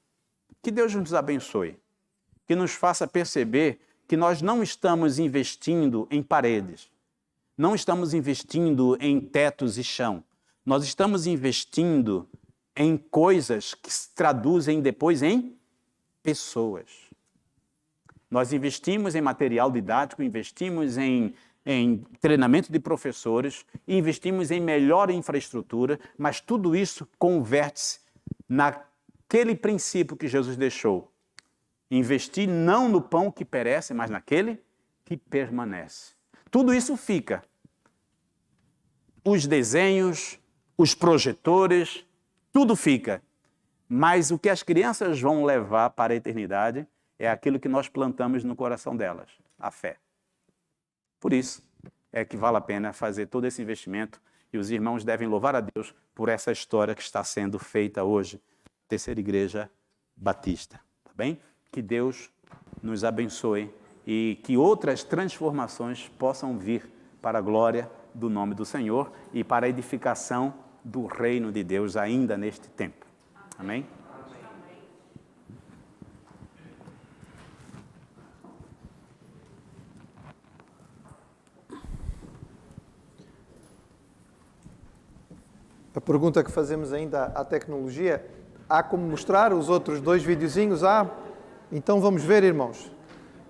Que Deus nos abençoe, que nos faça perceber que nós não estamos investindo em paredes, não estamos investindo em tetos e chão. Nós estamos investindo em coisas que se traduzem depois em pessoas. Nós investimos em material didático, investimos em treinamento de professores, investimos em melhor infraestrutura, mas tudo isso converte-se naquele princípio que Jesus deixou. Investir não no pão que perece, mas naquele que permanece. Tudo isso fica. Os desenhos, os projetores, tudo fica. Mas o que as crianças vão levar para a eternidade é aquilo que nós plantamos no coração delas, a fé. Por isso é que vale a pena fazer todo esse investimento e os irmãos devem louvar a Deus por essa história que está sendo feita hoje, Terceira Igreja Batista. Tá bem? Que Deus nos abençoe e que outras transformações possam vir para a glória do nome do Senhor e para a edificação do reino de Deus ainda neste tempo. Amém? A pergunta que fazemos ainda à tecnologia, há como mostrar os outros 2 videozinhos? Há? Então vamos ver, irmãos,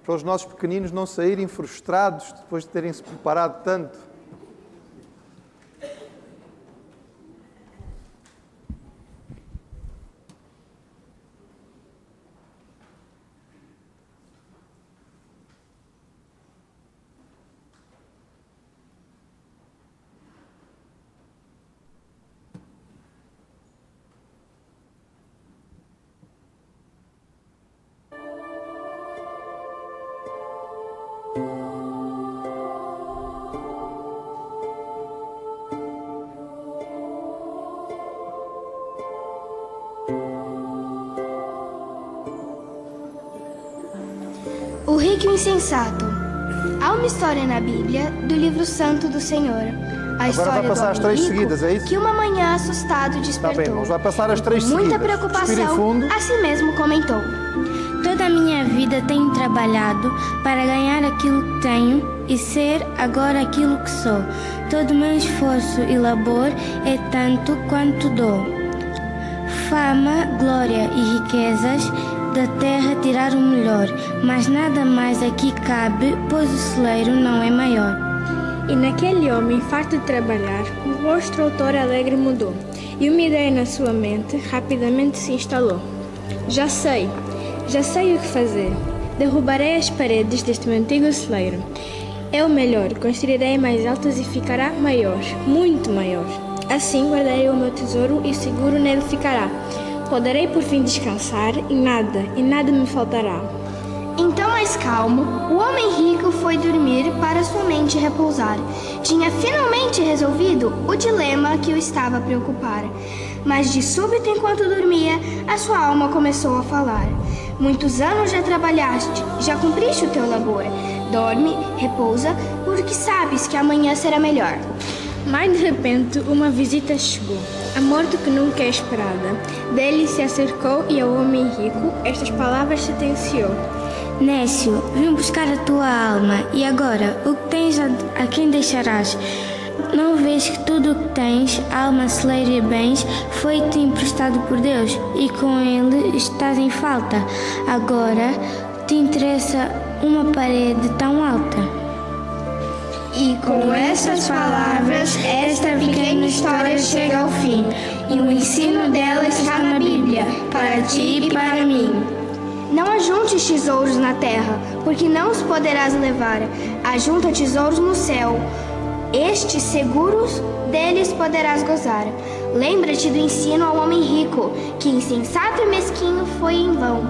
para os nossos pequeninos não saírem frustrados depois de terem se preparado tanto. O rico e o insensato. Há uma história na Bíblia do livro santo do Senhor. A história vai passar as do homem 3 rico seguidas, é isso? que uma manhã assustado despertou. Está bem, irmãos, vai passar as 3 Com muita seguidas. Respirem preocupação, fundo. assim mesmo comentou. Toda a minha vida tenho trabalhado para ganhar aquilo que tenho e ser agora aquilo que sou. Todo meu esforço e labor é tanto quanto dou. Fama, glória e riquezas da terra tirar o melhor, mas nada mais aqui cabe, pois o celeiro não é maior. E naquele homem, farto de trabalhar, o rosto autor alegre mudou, e uma ideia na sua mente rapidamente se instalou. Já sei o que fazer. Derrubarei as paredes deste meu antigo celeiro. É o melhor, construirei mais altas e ficará maior, muito maior. Assim guardarei o meu tesouro e seguro nele ficará. Poderei por fim descansar e nada me faltará. Então, mais calmo, o homem rico foi dormir para sua mente repousar. Tinha finalmente resolvido o dilema que o estava a preocupar. Mas de súbito, enquanto dormia, a sua alma começou a falar. Muitos anos já trabalhaste, já cumpriste o teu labor. Dorme, repousa, porque sabes que amanhã será melhor. Mas de repente uma visita chegou, a morte que nunca é esperada. Dele se acercou e ao homem rico estas palavras sentenciou. Nécio, vim buscar a tua alma, e agora, o que tens a quem deixarás? Não vês que tudo o que tens, alma, celeiro e bens, foi-te emprestado por Deus, e com ele estás em falta. Agora te interessa uma parede tão alta. E com essas palavras, esta pequena história chega ao fim, e o ensino dela está na Bíblia, para ti e para mim. Não ajuntes tesouros na terra, porque não os poderás levar. Ajunta tesouros no céu. Estes seguros deles poderás gozar. Lembra-te do ensino ao homem rico, que insensato e mesquinho foi em vão.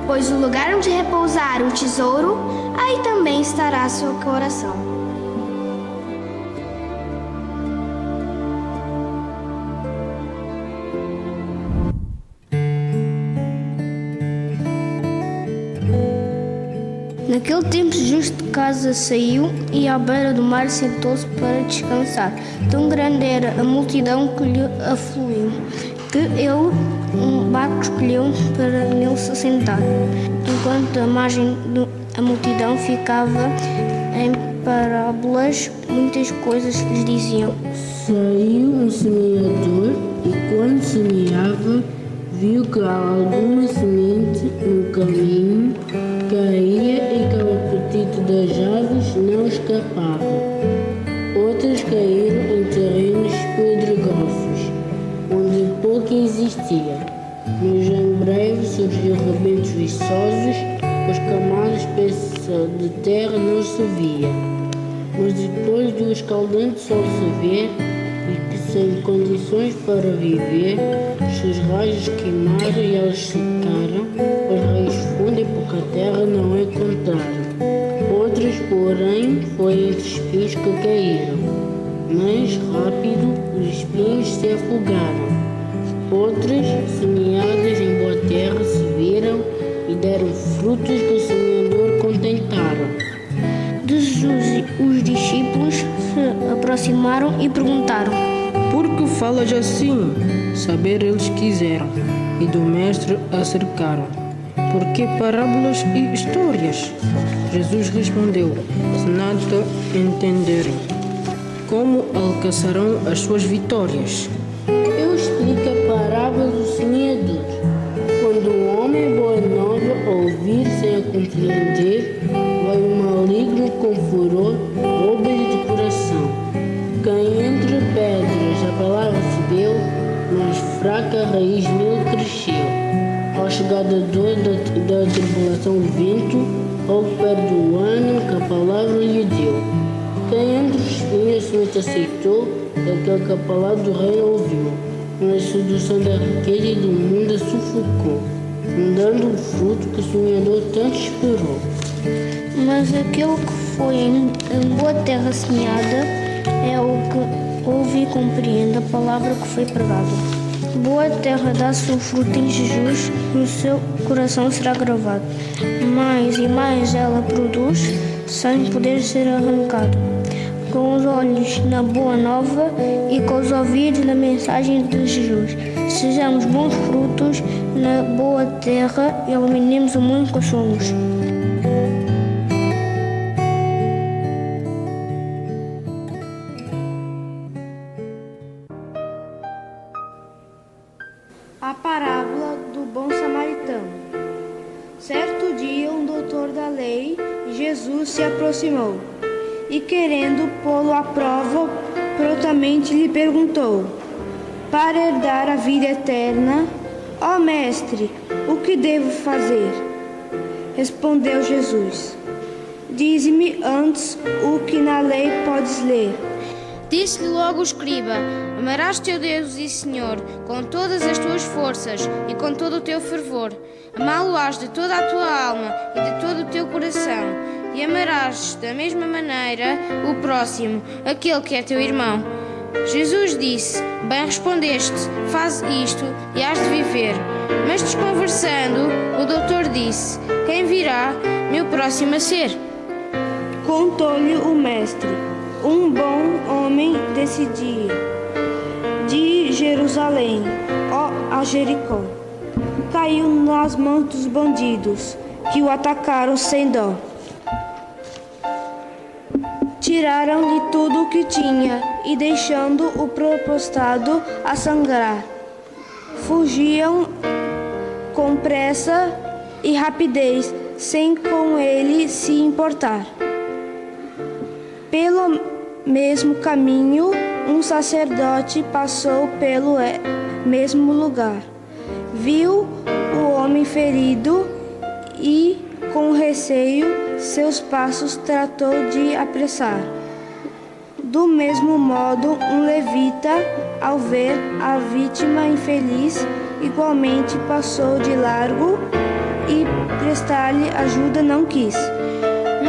Pois o lugar onde repousar o tesouro, aí também estará seu coração. Naquele tempo, justo de casa saiu e à beira do mar sentou-se para descansar. Tão grande era a multidão que lhe afluiu, que ele um barco escolheu para nele se assentar. Enquanto a margem a multidão ficava Em parábolas, muitas coisas lhes diziam. Saiu um semeador e quando semeava, viu que alguma semente no caminho caía e que o apetite das aves não escapava. Outras caíram em terrenos pedregosos, onde pouco existia. Mas em breve surgiu rebentos viçosos, pois camadas espessas de terra não se via. Mas depois do escaldante sol se ver, e que sem condições para viver, seus raios queimaram e elas secaram, as raízes fundas e pouca terra não encontraram. Outras, porém, foi entre espinhos que caíram, mas rápido os espinhos se afogaram. Outras, semeadas em boa terra, se viram e deram frutos que o semeador contentaram. De Jesus, os discípulos se aproximaram e perguntaram: Por que falas assim? Saber eles quiseram, e do mestre acercaram. Por que parábolas e histórias? Jesus respondeu: Se nada entenderem, como alcançarão as suas vitórias? Eu explico a parábola do semeador. Quando um homem boa nova ouvir sem a compreender, vai o maligno com furor, rouba-lhe de coração. Quem entre pedras a palavra se deu, mas fraca raiz nele cresceu. Ao chegar da dor da tribulação o vento, logo perde o ânimo que a palavra lhe deu. Quem entre os espinhos somente aceitou, daquele que a palavra do reino ouviu, mas a sedução da riqueza e do mundo a sufocou, não dando o fruto que o sonhador tanto esperou. Mas aquele que foi em boa terra semeada é o que ouve e compreende a palavra que foi pregada. Boa terra dá seu fruto em Jesus, no seu coração será gravado. Mais e mais ela produz, sem poder ser arrancado. Com os olhos na boa nova e com os ouvidos na mensagem de Jesus. Sejamos bons frutos na boa terra e iluminemos o mundo que somos. A parábola do bom samaritano. Certo dia, um doutor da lei, Jesus, se aproximou e, querendo pô-lo à prova, prontamente lhe perguntou: Para herdar a vida eterna, ó mestre, o que devo fazer? Respondeu Jesus: Dize-me antes o que na lei podes ler. Disse-lhe logo o escriba: Amarás teu Deus e Senhor com todas as tuas forças e com todo o teu fervor. Amá-lo-ás de toda a tua alma e de todo o teu coração. E amarás da mesma maneira o próximo, aquele que é teu irmão. Jesus disse: Bem respondeste, faz isto e hás de viver. Mas desconversando, o doutor disse: Quem virá meu próximo a ser? Contou-lhe o mestre: Um bom homem decidia de Jerusalém, a Jericó. Caiu nas mãos dos bandidos, que o atacaram sem dó. Tiraram-lhe tudo o que tinha e, deixando o prostrado a sangrar, fugiam com pressa e rapidez, sem com ele se importar. Pelo mesmo caminho, um sacerdote passou pelo mesmo lugar. Viu o homem ferido e, com receio, seus passos tratou de apressar. Do mesmo modo, um levita, ao ver a vítima infeliz, igualmente passou de largo e prestar-lhe ajuda não quis.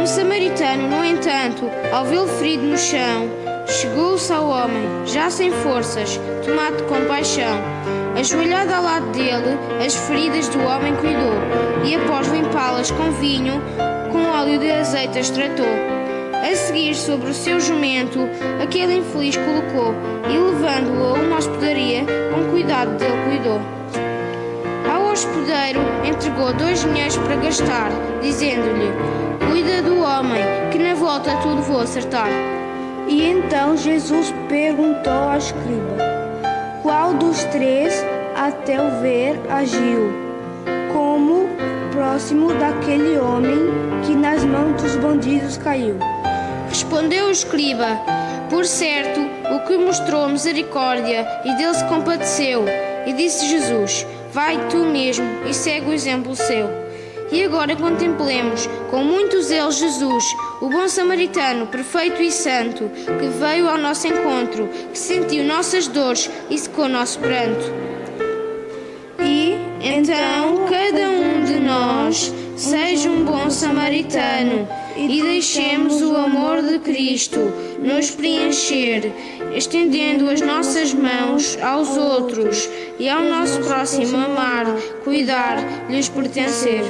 Um samaritano, no entanto, ao vê-lo ferido no chão, chegou-se ao homem, já sem forças, tomado de compaixão. Ajoelhado ao lado dele, as feridas do homem cuidou, e após limpá-las com vinho, com óleo de azeite as tratou. A seguir, sobre o seu jumento, aquele infeliz colocou, e levando-o a uma hospedaria, com cuidado dele cuidou. Ao hospedeiro entregou 2 dinheiros para gastar, dizendo-lhe: Cuida do homem, que na volta tudo vou acertar. E então Jesus perguntou ao escriba: qual dos três, a teu ver, agiu como próximo daquele homem que nas mãos dos bandidos caiu? Respondeu o escriba: por certo, o que mostrou misericórdia e dele se compadeceu. E disse Jesus: vai tu mesmo e segue o exemplo seu. E agora contemplemos com muito zelo Jesus, o bom samaritano, perfeito e santo, que veio ao nosso encontro, que sentiu nossas dores e secou nosso pranto. E então cada um de nós seja um bom samaritano e deixemos o amor de Cristo nos preencher, estendendo as nossas mãos aos outros e ao nosso próximo amar, cuidar, lhes pertencer.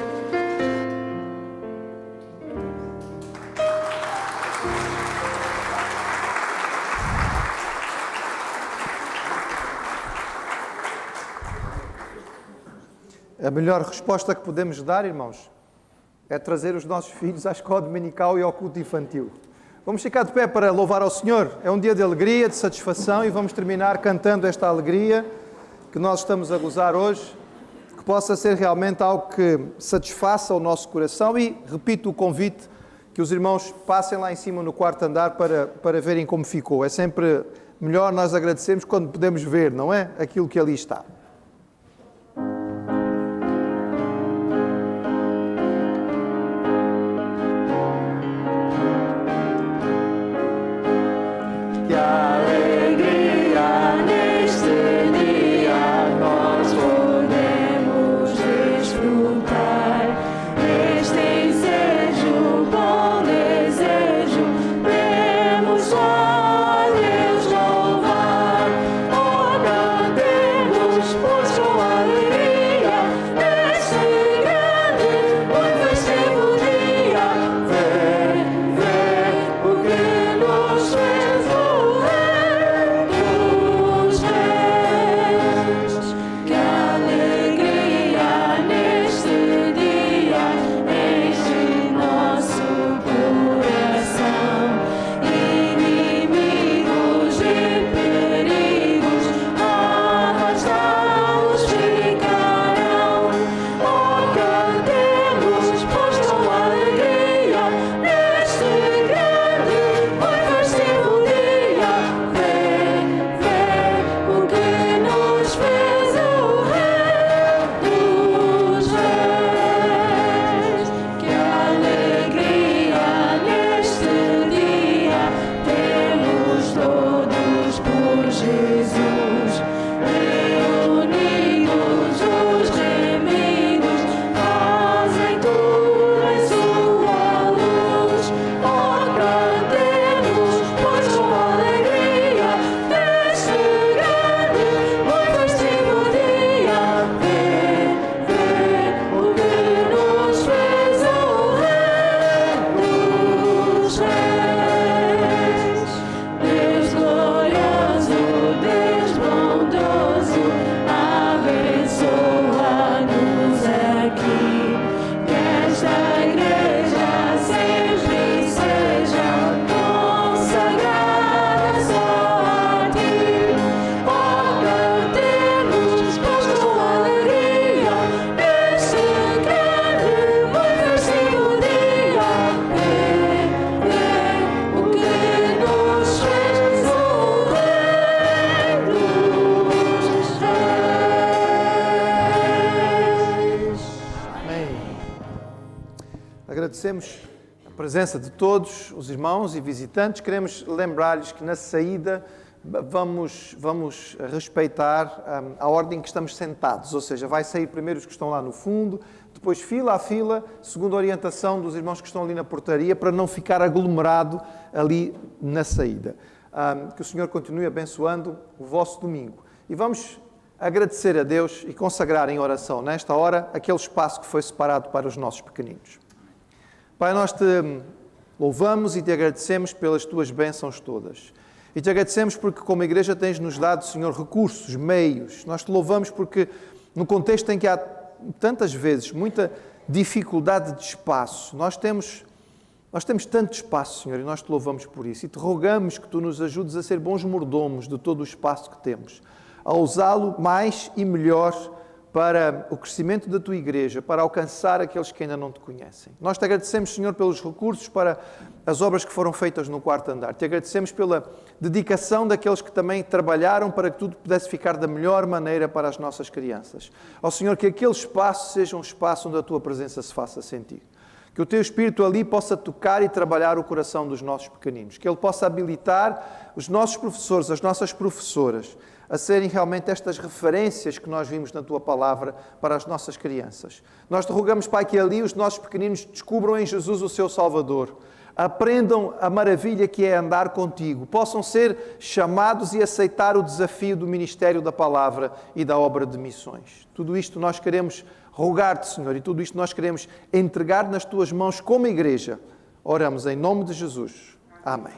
A melhor resposta que podemos dar, irmãos, é trazer os nossos filhos à escola dominical e ao culto infantil. Vamos ficar de pé para louvar ao Senhor. É um dia de alegria, de satisfação, e vamos terminar cantando esta alegria que nós estamos a gozar hoje, que possa ser realmente algo que satisfaça o nosso coração. E repito o convite, que os irmãos passem lá em cima no quarto andar para verem como ficou. É sempre melhor nós agradecermos quando podemos ver, não é? Aquilo que ali está. Agradecemos a presença de todos os irmãos e visitantes. Queremos lembrar-lhes que na saída vamos respeitar a ordem que estamos sentados, ou seja, vai sair primeiro os que estão lá no fundo, depois fila a fila, segundo a orientação dos irmãos que estão ali na portaria, para não ficar aglomerado ali na saída. Que o Senhor continue abençoando o vosso domingo. E vamos agradecer a Deus e consagrar em oração, nesta hora, aquele espaço que foi separado para os nossos pequeninos. Pai, nós te louvamos e te agradecemos pelas tuas bênçãos todas. E te agradecemos porque, como igreja, tens-nos dado, Senhor, recursos, meios. Nós te louvamos porque, no contexto em que há tantas vezes muita dificuldade de espaço, nós temos Nós temos tanto espaço, Senhor, e nós te louvamos por isso. E te rogamos que tu nos ajudes a ser bons mordomos de todo o espaço que temos, a usá-lo mais e melhor para o crescimento da tua igreja, para alcançar aqueles que ainda não te conhecem. Nós te agradecemos, Senhor, pelos recursos para as obras que foram feitas no quarto andar. Te agradecemos pela dedicação daqueles que também trabalharam para que tudo pudesse ficar da melhor maneira para as nossas crianças. Ó Senhor, que aquele espaço seja um espaço onde a tua presença se faça sentir. Que o teu Espírito ali possa tocar e trabalhar o coração dos nossos pequeninos. Que ele possa habilitar os nossos professores, as nossas professoras, a serem realmente estas referências que nós vimos na tua palavra para as nossas crianças. Nós te rogamos, Pai, que ali os nossos pequeninos descubram em Jesus o seu Salvador. Aprendam a maravilha que é andar contigo. Possam ser chamados e aceitar o desafio do ministério da palavra e da obra de missões. Tudo isto nós queremos rogar-te, Senhor, e tudo isto nós queremos entregar nas tuas mãos como igreja. Oramos em nome de Jesus. Amém.